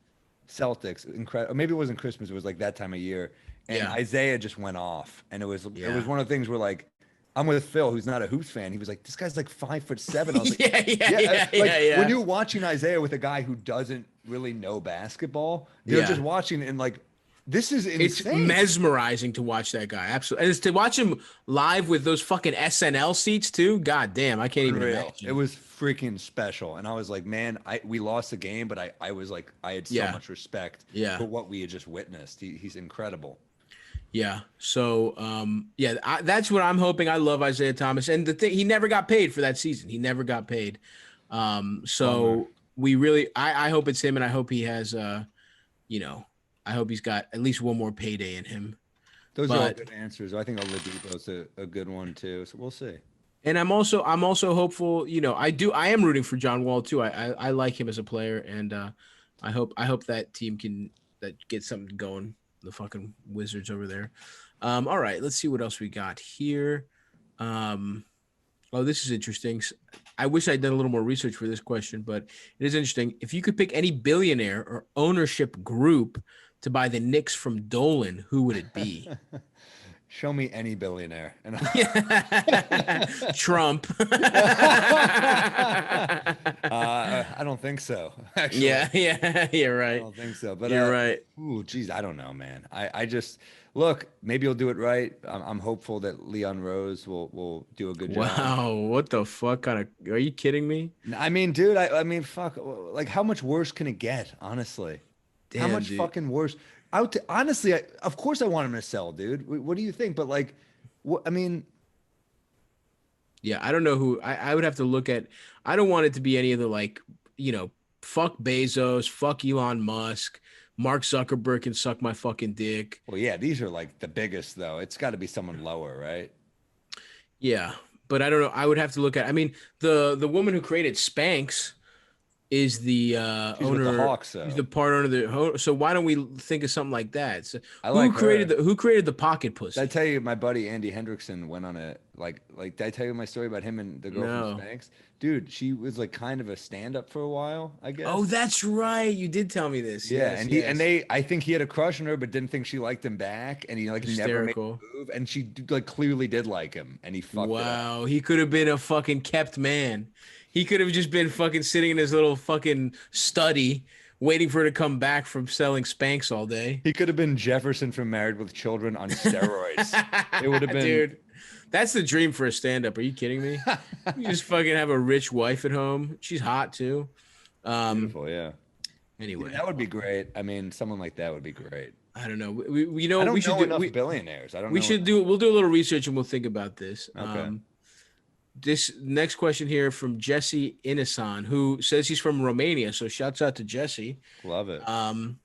Celtics. Incredible. Maybe it wasn't Christmas. It was like that time of year. And Isaiah just went off, and it was one of the things where like. I'm with Phil, who's not a Hoops fan. He was like, "This guy's like 5'7". I was like, When you're watching Isaiah with a guy who doesn't really know basketball, you're just watching and like, this is insane. It's mesmerizing to watch that guy. Absolutely, and it's to watch him live with those fucking SNL seats too. God damn, I can't even imagine. It was freaking special, and I was like, man, we lost the game, but I was like, I had so much respect for what we had just witnessed. He's incredible. Yeah. So, that's what I'm hoping. I love Isaiah Thomas, and the thing, he never got paid for that season. He never got paid. We really, I hope it's him, and I hope he has, I hope he's got at least one more payday in him. Those are all good answers. I think Oladipo's a good one too. So we'll see. And I'm also hopeful. I am rooting for John Wall too. I like him as a player, and I hope that team can get something going. The fucking Wizards over there. All right, let's see what else we got here. This is interesting. I wish I'd done a little more research for this question, but it is interesting. If you could pick any billionaire or ownership group to buy the Knicks from Dolan, who would it be? Show me any billionaire. Trump. I don't think so. Actually. Yeah, you're right. I don't think so. But you're right. Ooh, geez, I don't know, man. I just look. Maybe he'll do it right. I'm hopeful that Leon Rose will do a good job. Wow, what the fuck? Are you kidding me? I mean, dude. I mean, fuck. Like, how much worse can it get? Honestly, how much fucking worse? Honestly, of course I want him to sell, dude. What do you think? But like, what? I mean, yeah, I don't know who. I would have to look at. I don't want it to be any of the like, fuck Bezos, fuck Elon Musk, Mark Zuckerberg can suck my fucking dick. Well, yeah, these are like the biggest though. It's got to be someone lower, right? Yeah, but I don't know. I would have to look at. I mean, the woman who created Spanx is the owner. With the Hawks, though. He's the part owner of the. So why don't we think of something like that? So who created the pocket pussy? Did I tell you my buddy Andy Hendrickson went on a like? Did I tell you my story about him and the girl from Spanx? Dude, she was like kind of a stand-up for a while, I guess. Oh, that's right. You did tell me this. Yeah, I think he had a crush on her, but didn't think she liked him back, and he never made a move, and she like clearly did like him, and he fucked it up. Wow, he could have been a fucking kept man. He could have just been fucking sitting in his little fucking study waiting for her to come back from selling Spanx all day. He could have been Jefferson from Married with Children on steroids. It would have been. Dude, that's the dream for a stand-up. Are you kidding me? You just fucking have a rich wife at home. She's hot too. Beautiful, yeah. Anyway. Yeah, that would be great. I mean, someone like that would be great. I don't know. I don't know enough billionaires. We'll do a little research and we'll think about this. Okay. This next question here from Jesse Inasan, who says he's from Romania. So shouts out to Jesse. Love it. Kind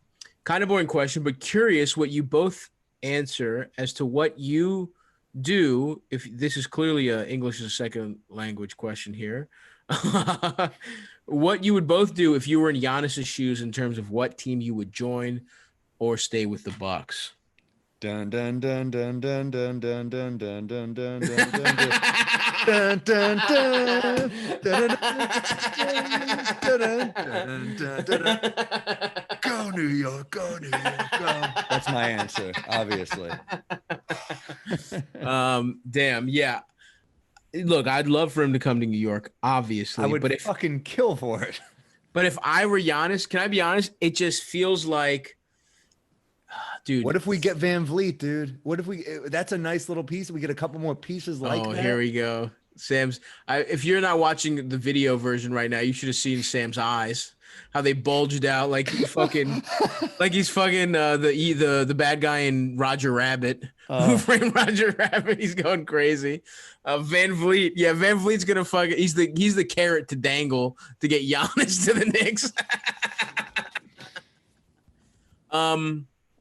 of boring question, but curious what you both answer as to what you do, if this is clearly a English as a second language question here, what you would both do if you were in Giannis's shoes in terms of what team you would join or stay with the Bucks? Dun dun dun dun dun dun dun dun dun dun dun dun dun dun dun dun. Go New York, go New York, go. That's my answer, obviously. Damn, yeah. Look, I'd love for him to come to New York, obviously. I would but if fucking kill for it. But if I were Giannis, can I be honest? It just feels like, dude. What if we get Van Vliet, dude? What if that's a nice little piece. We get a couple more pieces like that. Here we go. If you're not watching the video version right now, you should have seen Sam's eyes, how they bulged out like he's fucking the bad guy in Roger Rabbit. Who framed Roger Rabbit? He's going crazy. Van Vliet, yeah, Van Vliet's gonna he's the carrot to dangle to get Giannis to the Knicks.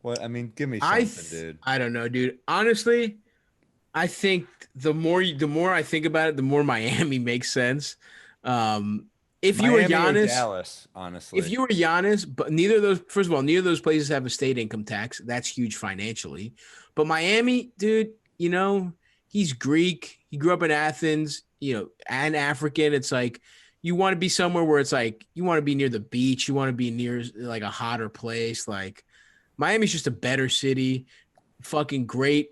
What? I mean, give me something, dude. I don't know, dude. Honestly, I think the more I think about it, the more Miami makes sense. If you were Giannis, or Dallas, honestly, if you were Giannis, but neither of those places have a state income tax. That's huge financially. But Miami, dude, he's Greek. He grew up in Athens, and African. It's like you want to be somewhere where it's like you want to be near the beach. You want to be near like a hotter place. Like Miami's just a better city. Fucking great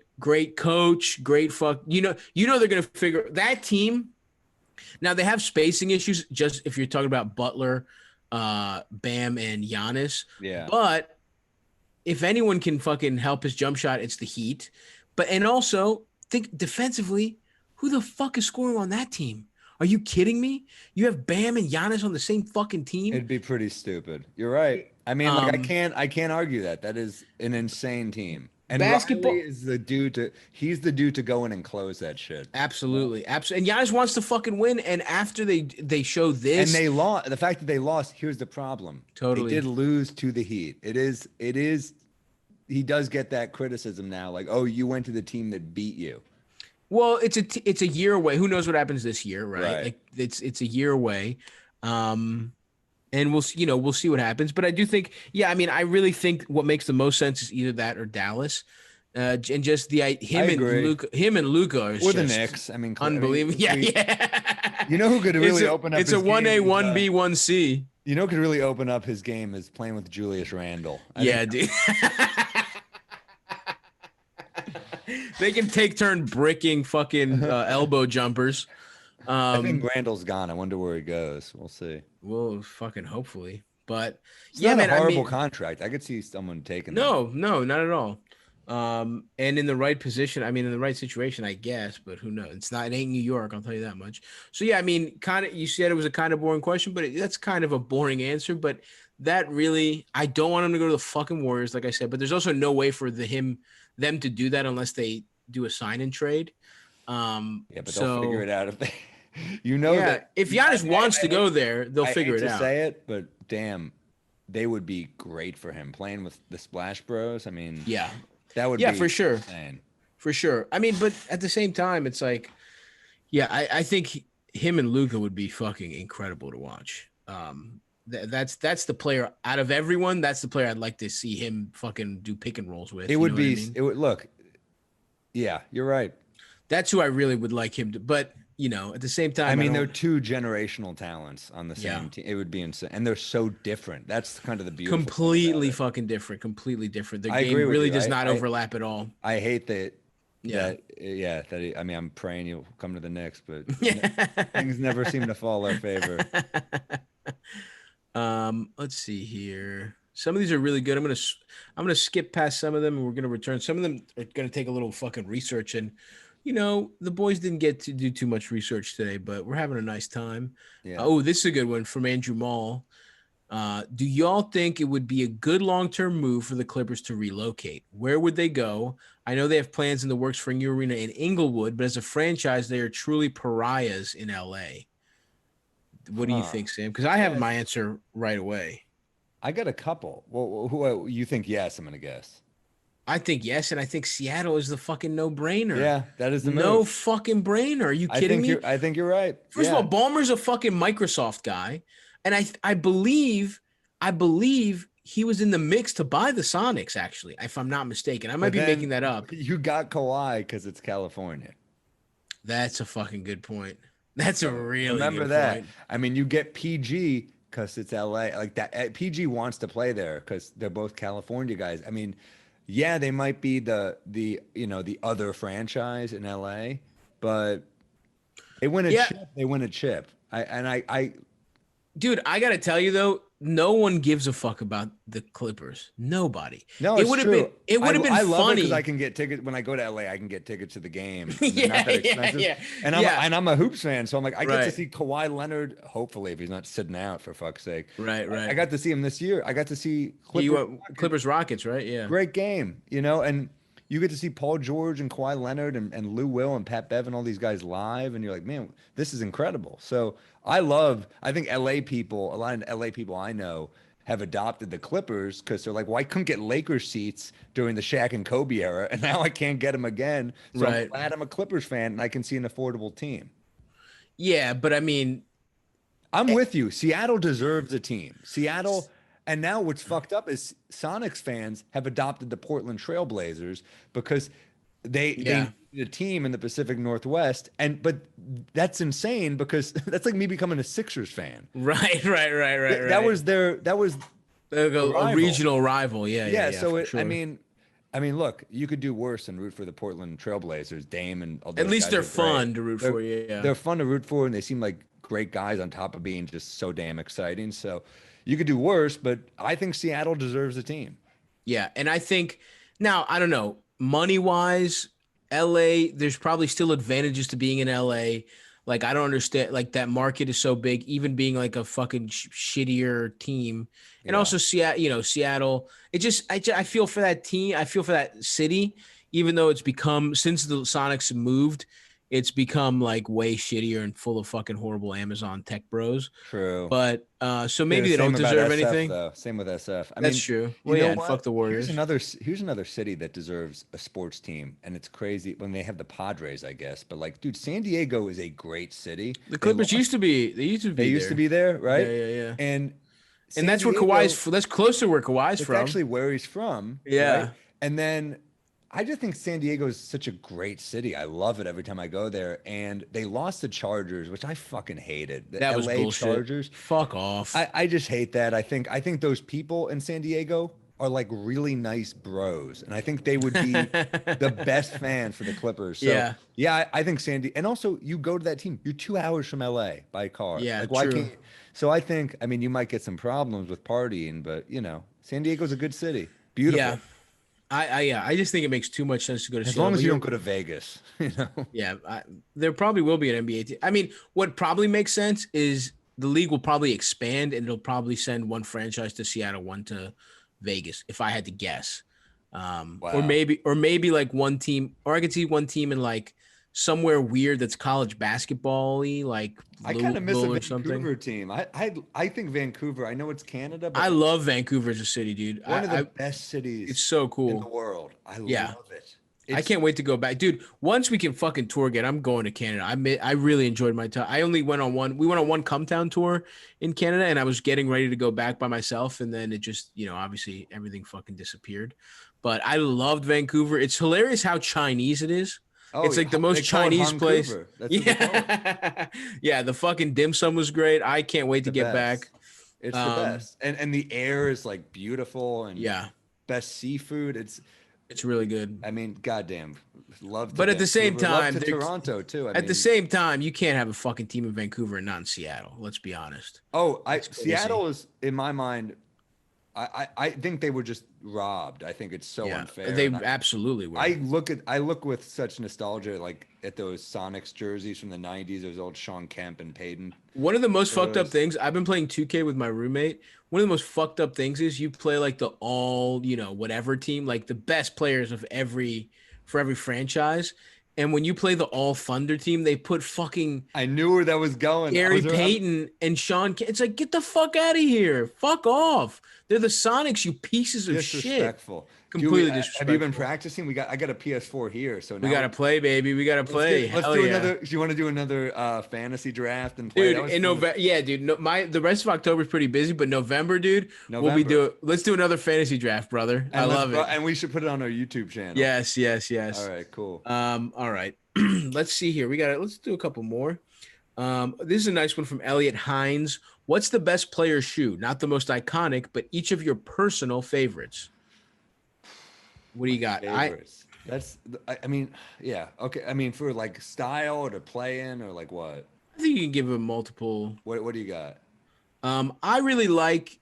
coach. Great fuck. They're gonna figure that team. Now they have spacing issues. Just if you're talking about Butler, Bam, and Giannis. Yeah. But if anyone can fucking help his jump shot, it's the Heat. And also think defensively, who the fuck is scoring on that team? Are you kidding me? You have Bam and Giannis on the same fucking team? It'd be pretty stupid. You're right. I mean, I can't argue that. That is an insane team. And basketball is the dude he's the dude to go in and close that shit. Absolutely. And Giannis wants to fucking win. And after they show this, and they lost, the fact that they lost, here's the problem. Totally. They did lose to the Heat. It is he does get that criticism now, like, oh, you went to the team that beat you. Well, it's a year away. Who knows what happens this year, right? Like it's a year away. And we'll see what happens. But I do think, I really think what makes the most sense is either that or Dallas. And just him and Luka are or just the Knicks. I mean, unbelievable. Yeah. You know who could really open up? It's a 1A, 1B, 1C. You know who could really open up his game is playing with Julius Randle. Dude. They can take turn bricking fucking elbow jumpers. I think Randall's gone. I wonder where he goes. We'll see. Well, fucking hopefully. But it's not a horrible contract. I could see someone taking No, not at all. And in the right position, in the right situation, I guess, but who knows? It ain't New York, I'll tell you that much. So you said it was a kind of boring question, but that's kind of a boring answer. But that really, I don't want him to go to the fucking Warriors, like I said, but there's also no way for them to do that unless they do a sign and trade. But they'll figure it out if they that if Giannis wants to go there, they'll figure it out. I hate to say it, but damn, they would be great for him playing with the Splash Bros. I mean, that would be for sure. Insane. For sure. But at the same time, it's like, I think him and Luka would be fucking incredible to watch. That's the player out of everyone. That's the player I'd like to see him fucking do pick and rolls with. It would be. It would look. Yeah, you're right. That's who I really would like him to. But at the same time, they're two generational talents on the same team. It would be insane, and they're so different. That's kind of the beautiful. Completely fucking different. Completely different. Their game agree with really you. does not overlap at all. I hate that. I'm praying you'll come to the Knicks, but things never seem to fall our favor. Let's see here. Some of these are really good. I'm gonna skip past some of them, and we're gonna return. Some of them are gonna take a little fucking research, and the boys didn't get to do too much research today, but we're having a nice time. Yeah. Oh, this is a good one from Andrew Mall. Do y'all think it would be a good long-term move for the Clippers to relocate? Where would they go? I know they have plans in the works for a new arena in Inglewood, but as a franchise, they are truly pariahs in LA. What do you think, Sam? Because I have my answer right away. I got a couple. Well, who you think? Yes, I'm gonna guess. I think yes, and I think Seattle is the fucking no-brainer. Yeah, that is the No move. fucking brainer. Are you kidding me? I think you're right. First Yeah. of all, Ballmer's a fucking Microsoft guy, and I believe he was in the mix to buy the Sonics. Actually, if I'm not mistaken, I might But be then making that up. You got Kawhi because it's California. That's a fucking good point. That's a really Remember good that. point. I mean, you get PG because it's LA. Like that, PG wants to play there because they're both California guys. I mean, yeah, they might be the other franchise in LA, but they win a Yeah. chip. They win a chip. I Dude, I gotta tell you though, no one gives a fuck about the Clippers. Nobody. No, it it's would have true. been. It would have been I love it funny. because I can get tickets when I go to LA. I can get tickets to the game. And they're Yeah, not that yeah, expensive. yeah. And Yeah. I'm a hoops fan, so I'm like I get to Right. see Kawhi Leonard. Hopefully, if he's not sitting out for fuck's sake. Right, right. I got to see him this year. I got to see Clippers Rockets, right? Yeah. Great game, and you get to see Paul George and Kawhi Leonard and Lou Will and Pat Bev and all these guys live, and you're like, man, this is incredible. So I think LA people, a lot of LA people I know have adopted the Clippers because they're like, well, I couldn't get Lakers seats during the Shaq and Kobe era, and now I can't get them again. So I'm Right. glad I'm a Clippers fan and I can see an affordable team. Yeah, but I mean, I'm with you. Seattle deserves a team. Seattle, and now what's fucked up is Sonics fans have adopted the Portland Trailblazers because they need a team in the Pacific Northwest, but that's insane because that's like me becoming a Sixers fan. right. That was a rival. regional rival. Yeah. So for it, sure. I mean, look, you could do worse than root for the Portland Trailblazers, Dame and all those at least guys they're are great. fun to root for. Yeah. They're fun to root for, and they seem like great guys on top of being just so damn exciting. So you could do worse, but I think Seattle deserves a team. Yeah, and I think now I don't know money wise, LA. There's probably still advantages to being in LA. Like I don't understand. Like that market is so big, even being like a fucking shittier team, and Yeah. also Seattle. I feel for that team. I feel for that city, even though it's become since the Sonics moved, it's become like way shittier and full of fucking horrible Amazon tech bros. True. But so maybe they Same don't about deserve SF, anything. though. Same with SF. I That's mean, true. you Well, know yeah, and what? fuck the Warriors. Here's another city that deserves a sports team, and it's crazy when they have the Padres, I guess. But like, dude, San Diego is a great city. The Clippers used to be. They used to be there, right? Yeah. And And that's San where Diego- Kawhi's. That's close to where Kawhi's It's from. actually where he's from. Yeah. right? And then I just think San Diego is such a great city. I love it every time I go there. And they lost the Chargers, which I fucking hated. The that was LA bullshit. Chargers. Fuck off. I just hate that. I think those people in San Diego are like really nice bros, and I think they would be the best fans for the Clippers. So, Yeah. I think and also you go to that team. You're 2 hours from LA by car. Yeah, like why true. can't? So I think you might get some problems with partying, but San Diego's a good city. Beautiful. Yeah. I just think it makes too much sense to go to As Seattle. long as But you you're- don't go to Vegas, Yeah, there probably will be an NBA team. I mean, what probably makes sense is the league will probably expand and it'll probably send one franchise to Seattle, one to Vegas, if I had to guess. Or maybe like one team, or I could see one team in like somewhere weird that's college basketball-y, like I kind of miss a Louisville or Vancouver something. team. I think Vancouver. I know it's Canada, but I love Vancouver as a city, dude. one of the best cities It's so in the cool. world. I Yeah. love it. I can't wait to go back, dude. Once we can fucking tour again, I'm going to Canada. I really enjoyed my time. I only went on one. We went on one Come Town tour in Canada, and I was getting ready to go back by myself, and then it just, obviously everything fucking disappeared. But I loved Vancouver. It's hilarious how Chinese it is. It's like the most they call it Chinese place. Vancouver. That's what they call it. Yeah, yeah. The fucking dim sum was great. I can't wait to The get best. back. It's the best, and the air is like beautiful, and Yeah, best seafood. it's really good. I mean, goddamn, love. To But at the same Vancouver. Love time, to they're- Toronto too. At the same time, you can't have a fucking team in Vancouver and not in Seattle. Let's be honest. crazy. crazy. Seattle is in my mind. I think they were just robbed. I think it's so Yeah, unfair. they and absolutely were. I look with such nostalgia, like at those Sonics jerseys from the '90s. Those old Sean Kemp and Payton. One of the most fucked up Those- things, I've been playing 2K with my roommate. One of the most fucked up things is you play like the all, whatever team, like the best players for every franchise. And when you play the all Thunder team, they put fucking I knew where that was going. Gary Payton and Sean. It's like, get the fuck out of here. Fuck off. They're the Sonics, you pieces of shit. Disrespectful. completely Have you disrespectful. been practicing? I got a PS4 here, so now We gotta play, baby. We gotta play. Let's Hell do yeah. another. Do you want to do another fantasy draft and play? Dude, That was in fun. November, yeah, dude. No, the rest of October is pretty busy, but November, dude, November. let's do another fantasy draft, brother. I And love it. And we should put it on our YouTube channel. Yes, yes, All yes. right, cool. All right. Let's see here. Let's do a couple more. This is a nice one from Elliot Hines. What's the best player shoe? Not the most iconic, but each of your personal favorites. What do you got? Favorites. I mean, yeah. Okay. I mean, for like style or to play in or like what? I think you can give him multiple. What do you got? I really like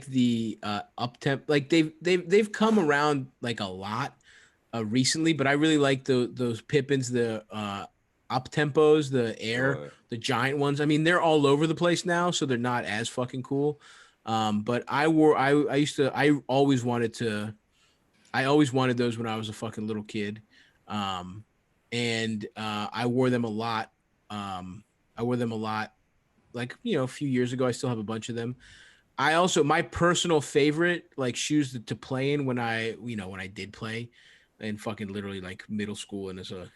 the up temp. Like they've come around like a lot recently, but I really like those Pippins, the up tempos, the air, Sure. the giant ones. I mean, they're all over the place now, so they're not as fucking cool. But I always wanted those when I was a fucking little kid. And I wore them a lot. Like, a few years ago. I still have a bunch of them. My personal favorite like shoes to play in when I did play in fucking literally like middle school and as a,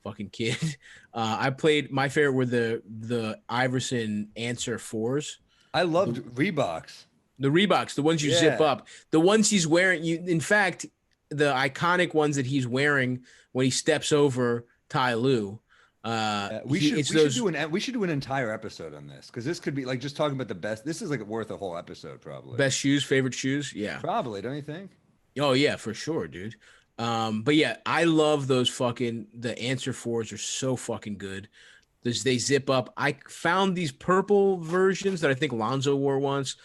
fucking kid. My favorite were the Iverson Answer 4s. I loved Reeboks. The Reeboks, the ones you zip Yeah. up, the ones he's wearing. In fact, the iconic ones that he's wearing when he steps over Ty Lue. We should do an entire episode on this because this could be like just talking about the best. This is like worth a whole episode probably. Best shoes, favorite shoes. Yeah. Probably, don't you think? Oh yeah, for sure, dude. But yeah, I love those the Answer 4s are so fucking good. They zip up. I found these purple versions that I think Lonzo wore once.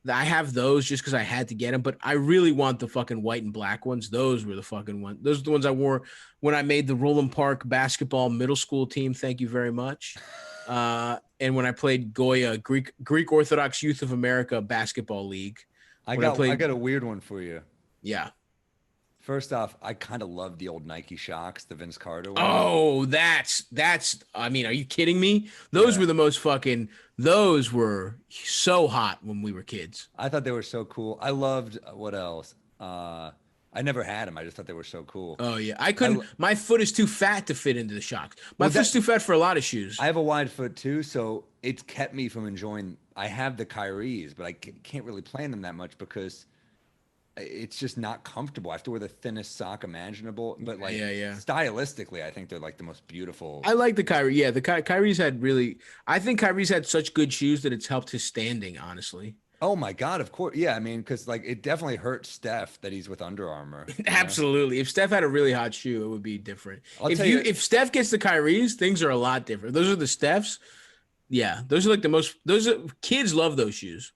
I have those just because I had to get them, but I really want the fucking white and black ones. Those were the fucking ones. Those are the ones I wore when I made the Roland Park basketball middle school team. Thank you very much. And when I played Goya, Greek Orthodox Youth of America basketball league. I got a weird one for you. Yeah. First off, I kind of love the old Nike Shocks, the Vince Carter one. Oh, that's. I mean, are you kidding me? Those were the most fucking. Those were so hot when we were kids. I thought they were so cool. I loved what else? I never had them. I just thought they were so cool. Oh yeah, I couldn't. My foot is too fat to fit into the Shocks. My foot's too fat for a lot of shoes. I have a wide foot too, so it's kept me from enjoying. I have the Kyries, but I can't really play in them that much because it's just not comfortable. I have to wear the thinnest sock imaginable. But like, stylistically, I think they're like the most beautiful. I like the Kyrie. Yeah, the Kyrie's had really. I think Kyrie's had such good shoes that it's helped his standing. Honestly. Oh my God! Of course, yeah. I mean, because like it definitely hurts Steph that he's with Under Armour. Absolutely. If Steph had a really hot shoe, it would be different. If Steph gets the Kyries, things are a lot different. Those are the Stephs. Yeah, those are like the most. Kids love those shoes.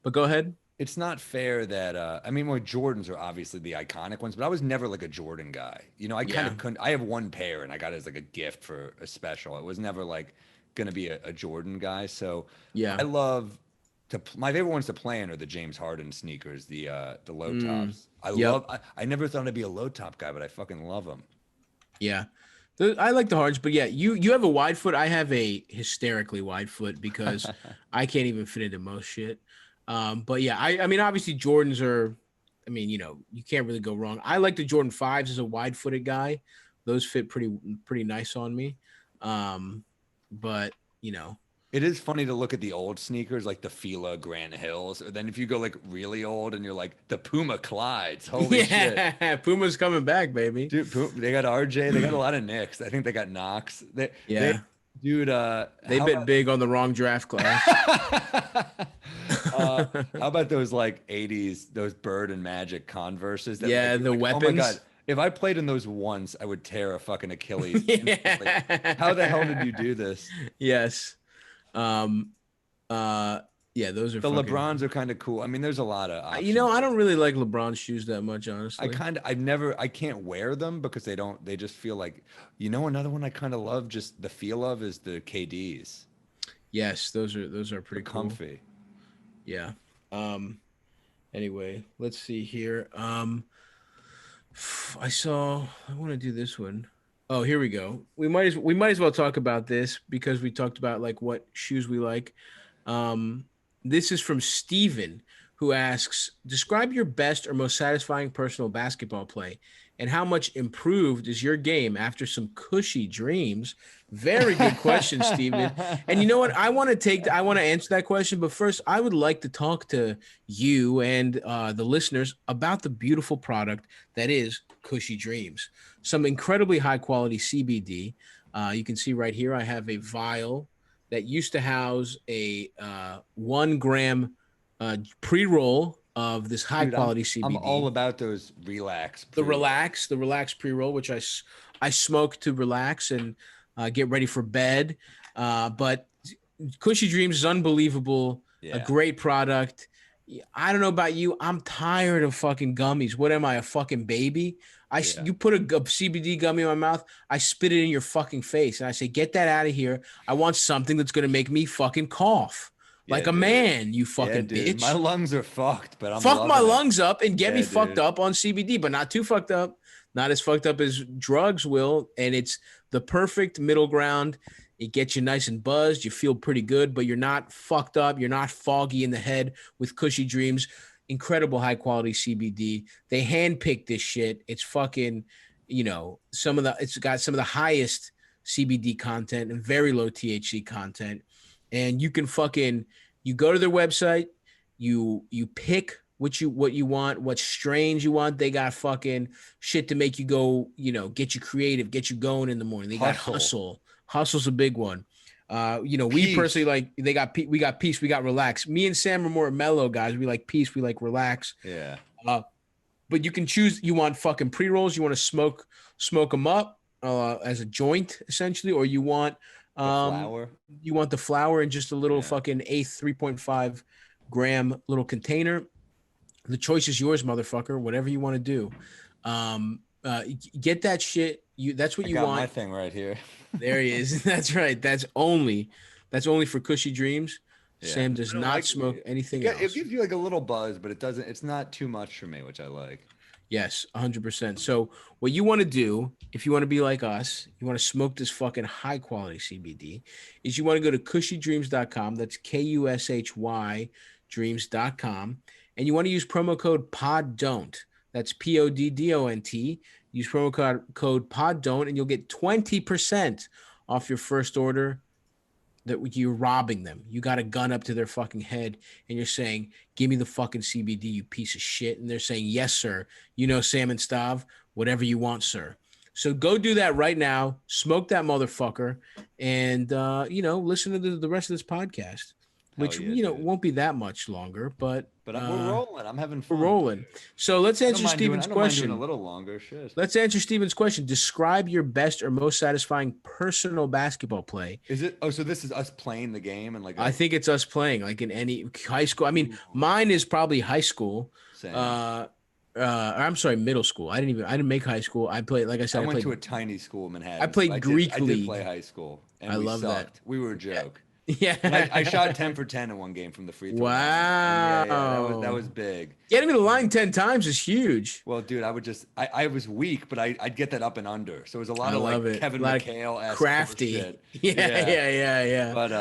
But go ahead. It's not fair that Jordans are obviously the iconic ones, but I was never like a Jordan guy. I kind of couldn't. I have one pair and I got it as like a gift for a special. It was never like gonna be a Jordan guy. So yeah, I love my favorite ones to play in are the James Harden sneakers, the low tops. I never thought I'd be a low top guy, but I fucking love them. Yeah. I like the Hardens, but yeah, you have a wide foot. I have a hysterically wide foot because I can't even fit into most shit. But yeah, I mean, obviously Jordans are, I mean, you can't really go wrong. I like the Jordan 5s as a wide-footed guy. Those fit pretty nice on me. But it is funny to look at the old sneakers like the Fila Grand Hills, or then if you go like really old and you're like the Puma Clydes. Holy shit. Puma's coming back, baby. Dude, they got RJ, they got a lot of Knicks. I think they got Knox. Dude, they bit big on the wrong draft class. How about those like 80s, those Bird and Magic Converses? The weapons. Oh my God. If I played in those once, I would tear a fucking Achilles. How the hell did you do this? Yes. Those are the LeBrons are kind of cool. I mean, there's a lot of options. I don't really like LeBron's shoes that much, honestly. I can't wear them because they just feel like, another one I kind of love, just the feel of is the KDs. Yes, those are pretty cool. Comfy. Yeah. Anyway, let's see here. I want to do this one. Oh, here we go. We might as well talk about this because we talked about like what shoes we like. This is from Steven, who asks, describe your best or most satisfying personal basketball play and how much improved is your game after some cushy dreams? Very good question, Steven. And you know what? I want to answer that question, but first I would like to talk to you and the listeners about the beautiful product that is Cushy Dreams. Some incredibly high quality CBD. You can see right here, I have a vial that used to house a 1 gram pre-roll of this high quality CBD. I'm all about those relax. The relax pre-roll, which I smoke to relax and get ready for bed. But Cushy Dreams is unbelievable. Yeah. A great product. I don't know about you. I'm tired of fucking gummies. What am I, a fucking baby? You put a CBD gummy in my mouth, I spit it in your fucking face, and I say, get that out of here. I want something that's gonna make me fucking cough. Like a man, you fucking bitch. My lungs are fucked, but I'm fuck my loving it. lungs up and get me fucked up on CBD, but not too fucked up. Not as fucked up as drugs will. And it's the perfect middle ground. It gets you nice and buzzed. You feel pretty good, but you're not fucked up. You're not foggy in the head with Cushy Dreams. Incredible high quality CBD. They handpicked this shit. It's fucking, it's got some of the highest CBD content and very low THC content. And you can you go to their website, you pick what you want, what strains you want. They got fucking shit to make you go, get you creative, get you going in the morning. They got hustle. Hustle's a big one. We personally we got peace, we got relax. Me and Sam are more mellow guys. We like peace, we like relax. Yeah. But you can choose. You want fucking pre-rolls. You want to smoke them up as a joint essentially, or you want flower. You want the flower in just a little fucking 3.5 gram little container. The choice is yours, motherfucker. Whatever you want to do. Get that shit. That's what you want. My thing right here. There he is. That's right. That's only for Cushy Dreams. Yeah. Sam does not smoke anything else. It gives you like a little buzz, but it's not too much for me, which I like. Yes, 100%. So what you want to do, if you want to be like us, you want to smoke this fucking high quality CBD, is you want to go to cushydreams.com. That's KUSHY dreams.com. And you want to use promo code PODDON'T. That's PODDONT. Use promo code PODDON'T and you'll get 20% off your first order. That you're robbing them. You got a gun up to their fucking head and you're saying, give me the fucking CBD, you piece of shit. And they're saying, yes, sir. Sam and Stav, whatever you want, sir. So go do that right now. Smoke that motherfucker. And, listen to the rest of this podcast, which, won't be that much longer, but we're rolling. I'm having fun. We're rolling. So let's answer Steven's question. A little longer. Shit. Let's answer Steven's question. Describe your best or most satisfying personal basketball play. Is it? Oh, so this is us playing the game and I think it's us playing like in any high school. I mean, mine is probably high school. Same. I'm sorry, middle school. I didn't make high school. I played, like I said, I went to a tiny school in Manhattan. I played Greek League. I did play high school. And I love sucked. that. We were a joke. Yeah. I shot 10 for 10 in one game from the free throw. Wow. Yeah, that was big. Getting to the line 10 times is huge. Well, dude, I was weak, but I'd get that up and under. So it was a lot of Kevin McHale-esque crafty. Yeah. But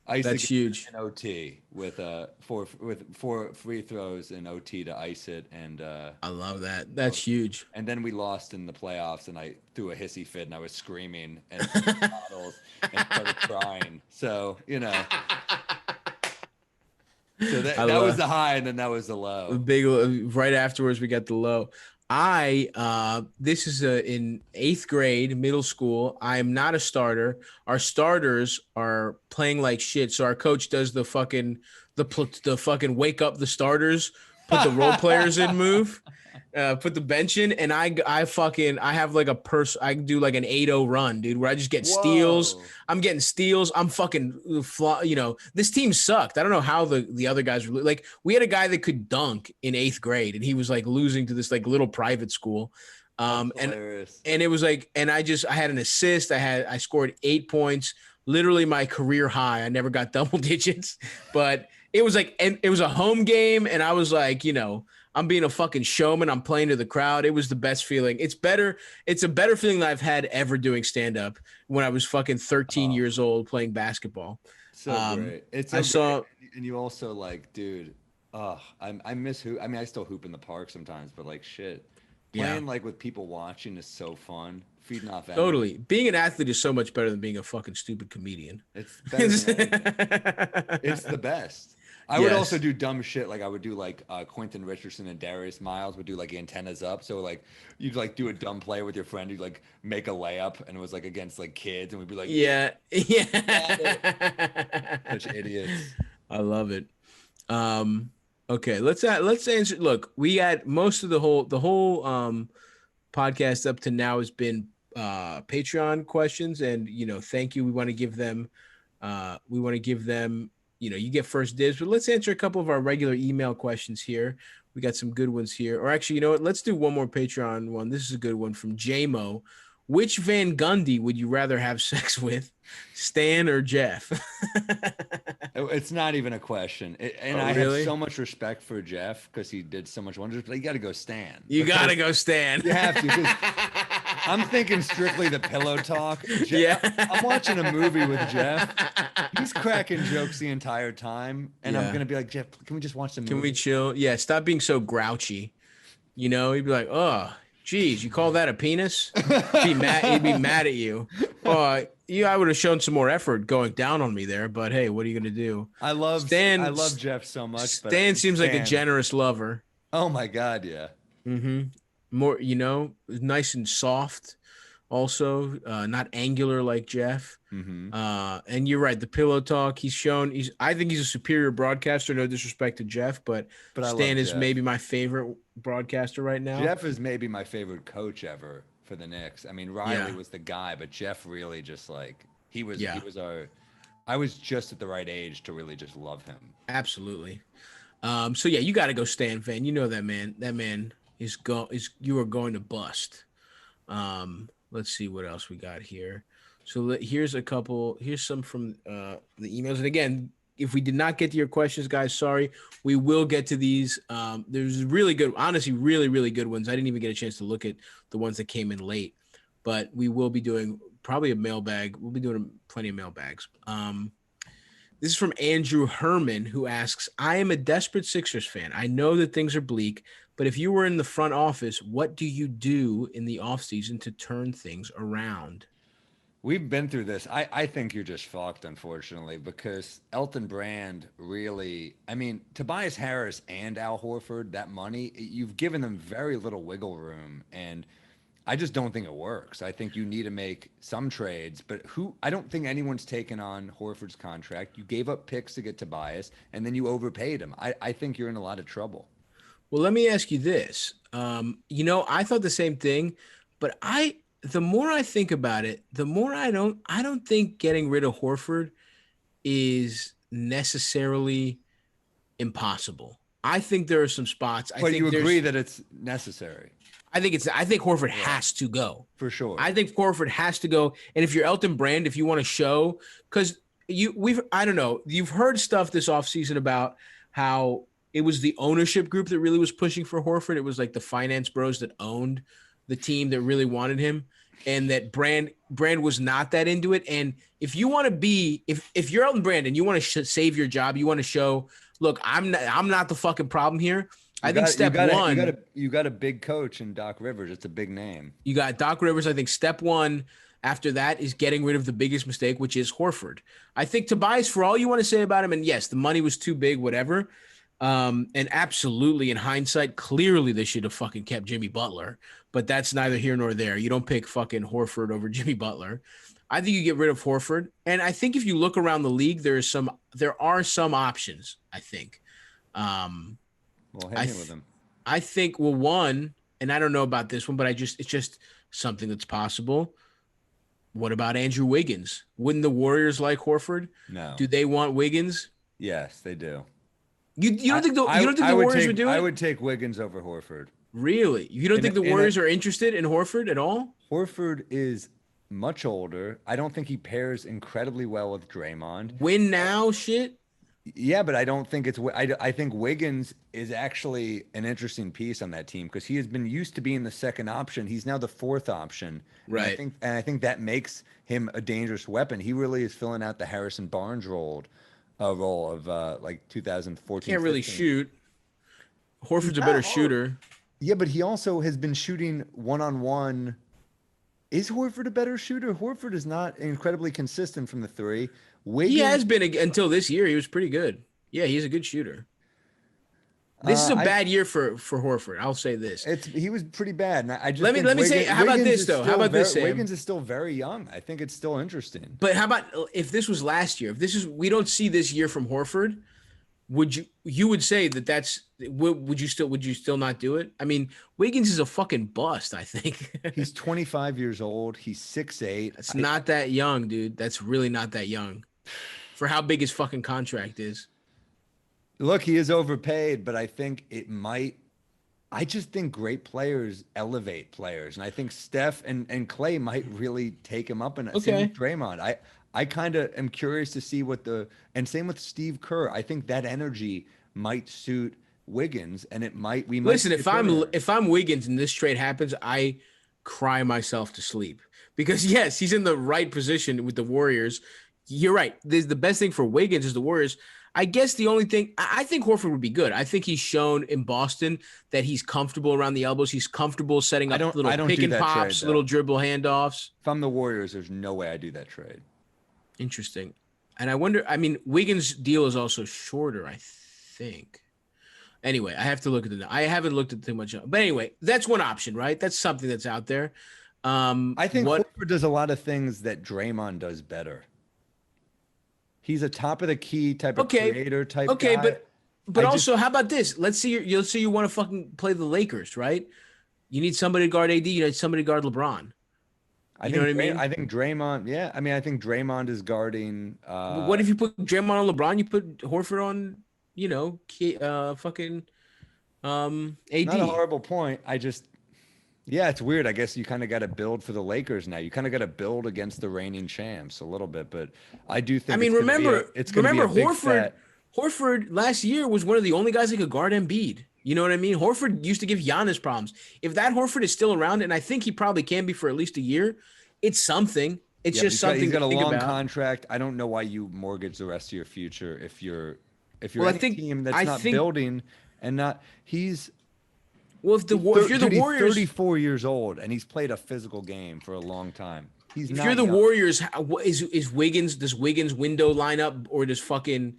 I used That's to get huge. an OT with four free throws in OT to ice it, and I love that. That's huge. And then we lost in the playoffs, and I threw a hissy fit, and I was screaming and bottles and started crying. So So that was the high, and then that was the low. The big right afterwards, we got the low. This is in 8th grade, middle school. I am not a starter. Our starters are playing like shit. So our coach does the fucking wake up the starters, put the role players in move, put the bench in, and I have like I do like an 8-0 run, dude, where I just get steals. I'm getting steals. I'm fucking this team sucked. I don't know how the other guys were like. We had a guy that could dunk in 8th grade, and he was like losing to this like little private school. And it was like, and I had an assist. I scored 8 points, literally my career high. I never got double digits, but it was like, and it was a home game, and I was like, I'm being a fucking showman. I'm playing to the crowd. It was the best feeling. It's a better feeling than I've had ever doing stand-up when I was fucking 13 years old playing basketball. So great. And you also like, dude, I miss hoop. I mean, I still hoop in the park sometimes, but like shit, Yeah. playing like with people watching is so fun. Feeding off energy. Totally. Being an athlete is so much better than being a fucking stupid comedian. It's better than anything. It's the best. I would also Yes. do dumb shit. Like I would do like Quentin Richardson and Darius Miles would do like antennas up. So like you'd like do a dumb play with your friend. You'd like make a layup and it was like against like kids and we'd be like, Yeah. Yeah. such idiots. I love it. Okay, let's answer. Look, we got most of the whole podcast up to now has been Patreon questions, and thank you. We want to give them you get first dibs, but let's answer a couple of our regular email questions here. We got some good ones here. Or actually, you know what? Let's do one more Patreon one. This is a good one from JMO. Which Van Gundy would you rather have sex with, Stan or Jeff? It's not even a question. I really? have so much respect for Jeff because he did so much wonders, but you got to go Stan. You got to go Stan. You have to. 'Cause I'm thinking strictly the pillow talk. Yeah. I'm watching a movie with Jeff. He's cracking jokes the entire time. And I'm Yeah. going to be like, Jeff, can we just watch the movie? Can we chill? Yeah, stop being so grouchy. He'd be like, oh, geez, you call that a penis? He'd be mad at you. Oh, I would have shown some more effort going down on me there, but hey, what are you gonna do? I love Jeff so much. Stan seems like a generous lover. Oh my God, yeah. Mm-hmm. More, nice and soft. Also, not angular like Jeff. Mm-hmm. And you're right. The pillow talk. I think he's a superior broadcaster. No disrespect to Jeff, but Stan is maybe my favorite broadcaster right now. Jeff is maybe my favorite coach ever for the Knicks. I mean, Riley was the guy, but Jeff really just like he was I was just at the right age to really just love him. Absolutely. So yeah, you got to go Stan Van. You know that man. That man you are going to bust. Let's see what else we got here. So here's some from the emails. And again, if we did not get to your questions, guys, sorry. We will get to these. There's really good, honestly, really, really good ones. I didn't even get a chance to look at the ones that came in late, but we will be doing probably a mailbag. We'll be doing plenty of mailbags. This is from Andrew Herman, who asks, I am a desperate Sixers fan. I know that things are bleak, but if you were in the front office, what do you do in the offseason to turn things around? We've been through this. I think you're just fucked, unfortunately, because Elton Brand really, I mean, Tobias Harris and Al Horford, that money, you've given them very little wiggle room. And I just don't think it works. I think you need to make some trades, but I don't think anyone's taken on Horford's contract. You gave up picks to get Tobias, and then you overpaid him. I think you're in a lot of trouble. Well, let me ask you this. I thought the same thing, but the more I think about it, the more I don't think getting rid of Horford is necessarily impossible. I think there are some spots. But you agree that it's necessary. I think Horford has to go. For sure. I think Horford has to go. And if you're Elton Brand, if you want to show, because I don't know, you've heard stuff this offseason about how it was the ownership group that really was pushing for Horford. It was like the finance bros that owned the team that really wanted him, and that Brand was not that into it. And if you want to be, if you're Elton Brand and you want to save your job, you want to show, look, I'm not the fucking problem here. I think step one, you got a big coach in Doc Rivers. It's a big name. You got Doc Rivers. I think step one after that is getting rid of the biggest mistake, which is Horford. I think Tobias, for all you want to say about him, and yes, the money was too big, whatever. And absolutely, in hindsight, clearly they should have fucking kept Jimmy Butler, but that's neither here nor there. You don't pick fucking Horford over Jimmy Butler. I think you get rid of Horford. And I think if you look around the league, there are some options, I think. Well, hit me with them. I think, well, one, and I don't know about this one, but it's just something that's possible. What about Andrew Wiggins? Wouldn't the Warriors like Horford? No. Do they want Wiggins? Yes, they do. You don't think the Warriors would do it? I would take Wiggins over Horford. Really? You don't think the Warriors are interested in Horford at all? Horford is much older. I don't think he pairs incredibly well with Draymond. Win now shit? Yeah, but I don't think it's. I think Wiggins is actually an interesting piece on that team because he has been used to being the second option. He's now the fourth option. Right. And I think that makes him a dangerous weapon. He really is filling out the Harrison Barnes role of like 2014. Can't really 15. shoot. Horford's a not better shooter. Yeah, but he also has been shooting one-on-one. Is Horford a better shooter? Horford is not incredibly consistent from the three. He Wiggins, has been until this year. He was pretty good. Yeah, he's a good shooter. This is a I bad year for Horford. I'll say this. he was pretty bad. And I just Let me think say. How about Wiggins this is though? How still about this, Sam? Wiggins is still very young. I think it's still interesting. But how about if this was last year? If this is we don't see this year from Horford, would you would say that's would you still not do it? I mean, Wiggins is a fucking bust, I think. He's 25 years old. He's 6'8". That's not that young, dude. That's really not that young for how big his fucking contract is. Look, he is overpaid, but I think it might. I just think great players elevate players, and I think Steph and Clay might really take him up. And same with Draymond. I kind of am curious to see and same with Steve Kerr. I think that energy might suit Wiggins, and it might. We might Listen, if I'm Wiggins and this trade happens, I cry myself to sleep because yes, he's in the right position with the Warriors. You're right. The best thing for Wiggins is the Warriors. I guess the only thing I think Horford would be good. I think he's shown in Boston that he's comfortable around the elbows. He's comfortable setting up little pick and pops, little dribble handoffs. If I'm the Warriors, there's no way I do that trade. Interesting. And I wonder, I mean, Wiggins' deal is also shorter, I think. Anyway, I have to look at I haven't looked at too much. But anyway, that's one option, right? That's something that's out there. I think Horford does a lot of things that Draymond does better. He's a top of the key type of creator type guy. But also, how about this? Let's see you want to fucking play the Lakers, right? You need somebody to guard AD. You need somebody to guard LeBron. I think Draymond. Yeah, I mean, I think Draymond is guarding. What if you put Draymond on LeBron? You put Horford on, fucking AD. Not a horrible point. Yeah, it's weird. I guess you kind of got to build for the Lakers now. You kind of got to build against the reigning champs a little bit, but I do think. I mean, remember Horford. Horford last year was one of the only guys that could guard Embiid. You know what I mean? Horford used to give Giannis problems. If that Horford is still around, and I think he probably can be for at least a year, it's something. It's just something. He's got a long about. contract. I don't know why you mortgage the rest of your future if you're a team that's not building and not he's. Well, if you're the Warriors, 34 years old, and he's played a physical game for a long time. If you're the Warriors, is Wiggins? Does Wiggins window line up, or does Horford's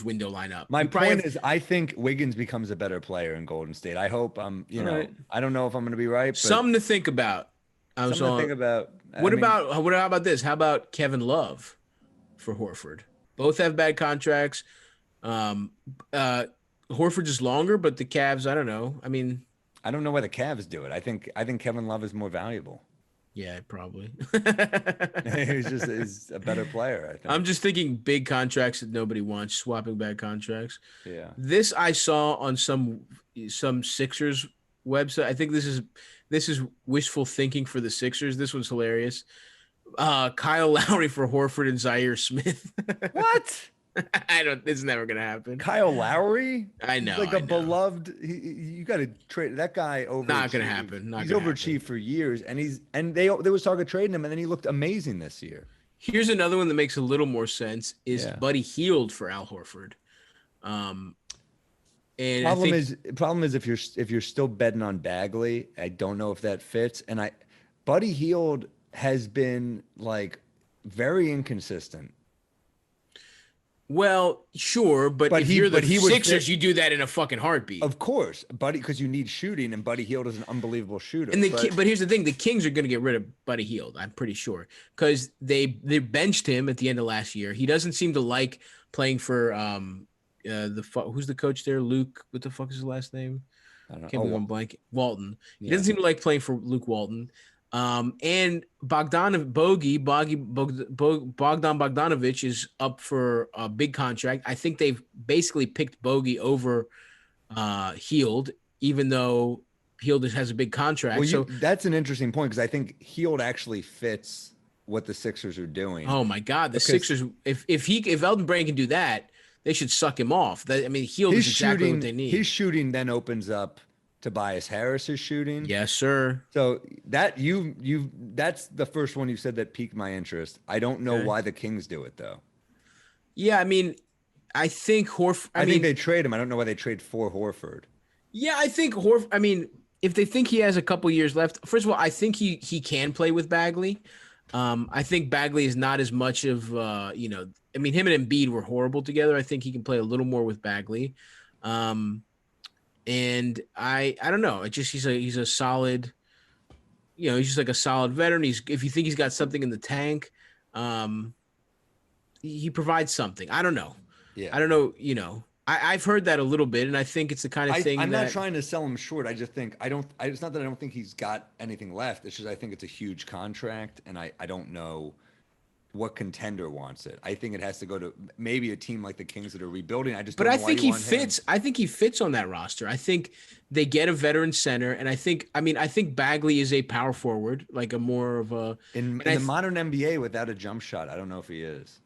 window line up? My point is, I think Wiggins becomes a better player in Golden State. I hope right. I don't know if I'm going to be right. But something to think about. Something to think about. How about this? How about Kevin Love for Horford? Both have bad contracts. Horford is longer, but the Cavs, I don't know. I mean, I don't know why the Cavs do it. I think Kevin Love is more valuable. Yeah, probably. He's a better player, I think. I'm just thinking big contracts that nobody wants, swapping bad contracts. Yeah. This I saw on some Sixers website. I think this is wishful thinking for the Sixers. This one's hilarious. Kyle Lowry for Horford and Zaire Smith. What? It's never gonna happen. Kyle Lowry? I know. He's like beloved. You got to trade that guy over. Not gonna happen. He's overachieved for years, and they was talking talk of trading him, and then he looked amazing this year. Here's another one that makes a little more sense: is Buddy Hield for Al Horford. And problem is if you're still betting on Bagley, I don't know if that fits. And Buddy Hield has been like very inconsistent. Well, sure, but if you're the Sixers, you do that in a fucking heartbeat. Of course, Buddy, because you need shooting, and Buddy Hield is an unbelievable shooter. But here's the thing: the Kings are going to get rid of Buddy Hield. I'm pretty sure because they benched him at the end of last year. He doesn't seem to like playing for who's the coach there? Luke. What the fuck is his last name? I don't know. Can't remember blank. Walton. He doesn't seem to like playing for Luke Walton. And Bogdan Bogdanovich is up for a big contract. I think they've basically picked Bogey over Hield, even though Hield has a big contract. Well, that's an interesting point because I think Hield actually fits what the Sixers are doing. Oh my God, Sixers! If Elton Brand can do that, they should suck him off. Hield is exactly what they need. His shooting then opens up Tobias Harris's shooting. Yes, sir. So that's the first one you said that piqued my interest. I don't know why the Kings do it though. Yeah, I mean, I think Horford. I think they trade him. I don't know why they trade for Horford. Yeah, I think Horford. I mean, if they think he has a couple years left, first of all, I think he can play with Bagley. I think Bagley is not as much of I mean, him and Embiid were horrible together. I think he can play a little more with Bagley. And I don't know. It just he's a solid. He's just like a solid veteran. If you think he's got something in the tank, he provides something. I don't know. Yeah. I don't know. I've heard that a little bit, and I think it's the kind of thing I'm that not trying to sell him short. I just think it's not that I don't think he's got anything left. It's just I think it's a huge contract, and I don't know what contender wants it. I think it has to go to maybe a team like the Kings that are rebuilding. I think he fits. I think he fits on that roster. I think they get a veteran center, and I think Bagley is a power forward, like a more of a in the modern NBA without a jump shot. I don't know if he is.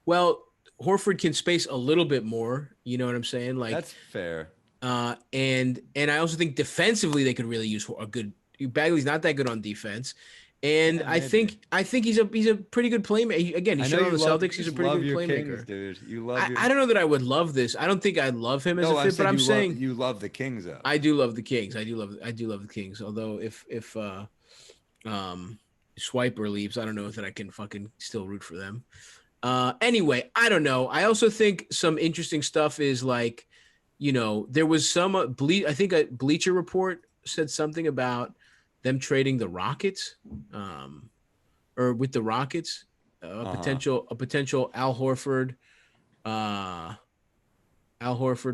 Well, Horford can space a little bit more. You know what I'm saying? Like that's fair. And I also think defensively they could really use a good. Bagley's not that good on defense. And I think he's a pretty good playmaker. Again, he's shown on the Celtics. He's a pretty good playmaker. Kings, dude. I don't know that I would love this. I don't think I'd love him as a fit, but I'm saying you love the Kings though. I do love the Kings. I do love the Kings. Although if Swiper leaves, I don't know that I can fucking still root for them. Anyway, I don't know. I also think some interesting stuff is like, there was some I think a Bleacher Report said something about them trading the Rockets, or with the Rockets, a potential Al Horford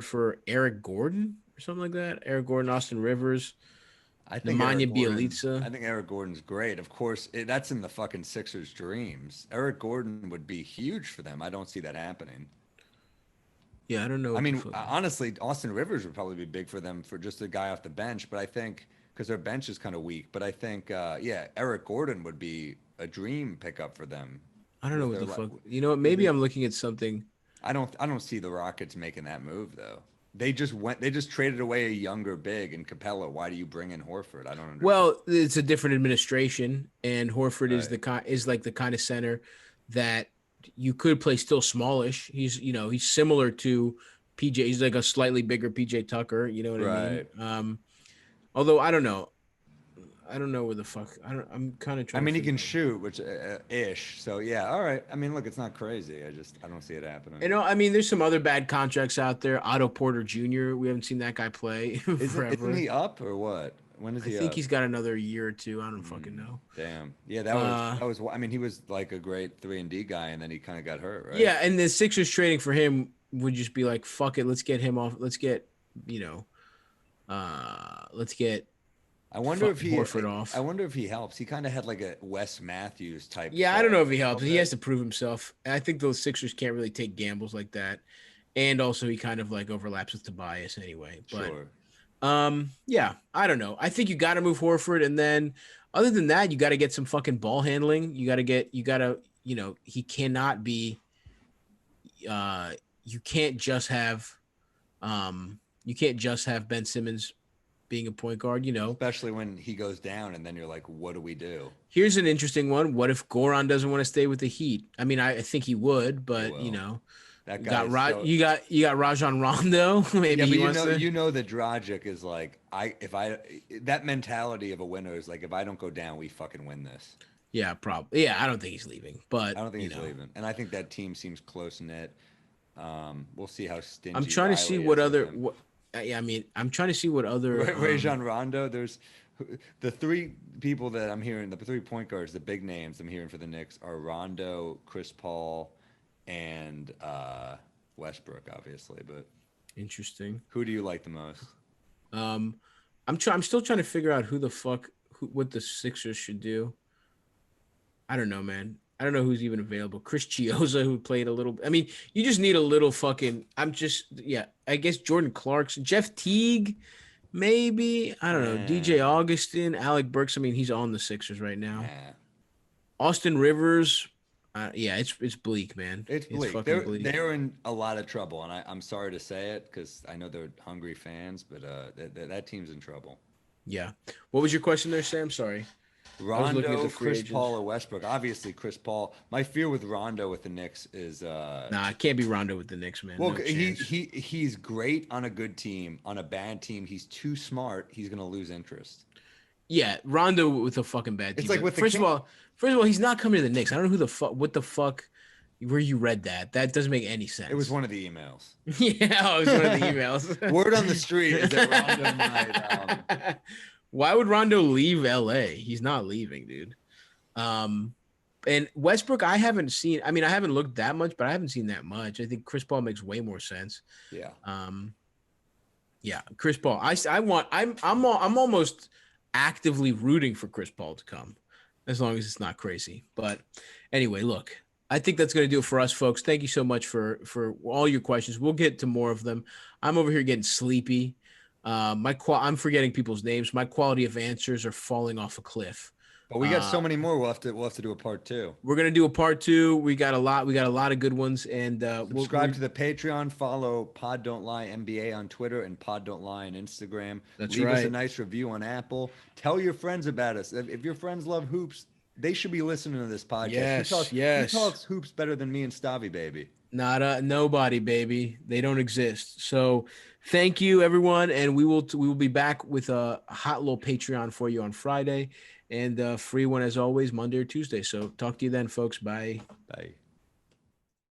for Eric Gordon or something like that. Eric Gordon, Austin Rivers, I think Nemanja Bjelica. I think Eric Gordon's great. Of course, that's in the fucking Sixers' dreams. Eric Gordon would be huge for them. I don't see that happening. Yeah, I don't know. I mean, honestly, Austin Rivers would probably be big for them for just a guy off the bench. But I think because their bench is kind of weak. But I think, Eric Gordon would be a dream pickup for them. I don't know what the fuck. You know what? Maybe I'm looking at something. I don't see the Rockets making that move though. They just traded away a younger big in Capella. Why do you bring in Horford? I don't understand. Well, it's a different administration, and Horford is like the kind of center that you could play still smallish. He's similar to PJ. He's like a slightly bigger PJ Tucker. You know what I mean? Although I don't know. I don't know where the fuck. I'm kind of trying. I mean, he can shoot, which ish. So yeah, all right. I mean, look, it's not crazy. I don't see it happening. I mean, there's some other bad contracts out there. Otto Porter Jr. We haven't seen that guy play forever. Isn't he up or what? When is he? I think he's got another year or two. I don't fucking know. Damn. Yeah, that was. I mean, he was like a great 3-and-D guy, and then he kind of got hurt, right? Yeah, and the Sixers trading for him would just be like, fuck it, let's get him off. Let's get. I wonder if he Horford off. I wonder if he helps. He kind of had like a Wes Matthews type. Yeah, I don't know if he helps. He has to prove himself. I think those Sixers can't really take gambles like that. And also he kind of like overlaps with Tobias anyway. But sure. Yeah, I don't know. I think you got to move Horford, and then other than that, you got to get some fucking ball handling. He cannot be you can't just have Ben Simmons being a point guard, Especially when he goes down and then you're like, what do we do? Here's an interesting one. What if Goran doesn't want to stay with the Heat? I mean, I think he would, but that guy you got Rajon Rondo. Maybe he wants to. That Dragic is like, that mentality of a winner is like, if I don't go down, we fucking win this. Yeah, probably. Yeah, I don't think he's leaving, but I don't think he's leaving. And I think that team seems close knit. We'll see how stingy. I'm trying to see what other I'm trying to see what other Rajon Rondo. There's the three people that I'm hearing, the 3 point guards, the big names I'm hearing for the Knicks are Rondo, Chris Paul, and Westbrook, obviously. But interesting. Who do you like the most? I'm still trying to figure out what the Sixers should do. I don't know, man. I don't know who's even available. Chris Chiozza, who played a little. I mean, you just need a little fucking. I guess Jordan Clarkson, Jeff Teague, maybe. I don't know. DJ Augustin, Alec Burks. I mean, he's on the Sixers right now. Austin Rivers. It's bleak, man. It's bleak. They're in a lot of trouble, and I'm sorry to say it because I know they're hungry fans, but that team's in trouble. Yeah. What was your question there, Sam? Sorry. I was looking at Rondo, the free Chris agents. Paul, or Westbrook. Obviously, Chris Paul. My fear with Rondo with the Knicks is Nah, it can't be Rondo with the Knicks, man. well, No chance. he's great on a good team. On a bad team, he's too smart. He's gonna lose interest. Yeah, Rondo with a fucking bad It's team. like But with the first of all, he's not coming to the Knicks. I don't know what the fuck, where you read that. That doesn't make any sense. It was one of the emails. Yeah, it was one of the emails. Word on the street is that Rondo might. Why would Rondo leave LA? He's not leaving, dude. And Westbrook, I haven't seen. I mean, I haven't looked that much, but I haven't seen that much. I think Chris Paul makes way more sense. Yeah. Yeah, Chris Paul. I'm almost actively rooting for Chris Paul to come, as long as it's not crazy. But anyway, look, I think that's going to do it for us, folks. Thank you so much for all your questions. We'll get to more of them. I'm over here getting sleepy. I'm forgetting people's names. My quality of answers are falling off a cliff. But we got so many more. We'll have to do a part 2. We're gonna do a part 2. We got a lot of good ones, and Subscribe to the Patreon. Follow Pod Don't Lie NBA on Twitter and Pod Don't Lie on Instagram. That's Leave us a right. nice review on Apple. Tell your friends about us. If your friends love hoops, they should be listening to this podcast. Yes. Who talks hoops better than me and Stavi, baby? Not nobody, baby. They don't exist. So thank you, everyone, and we will be back with a hot little Patreon for you on Friday, and a free one as always Monday or Tuesday. So talk to you then, folks. Bye. Bye.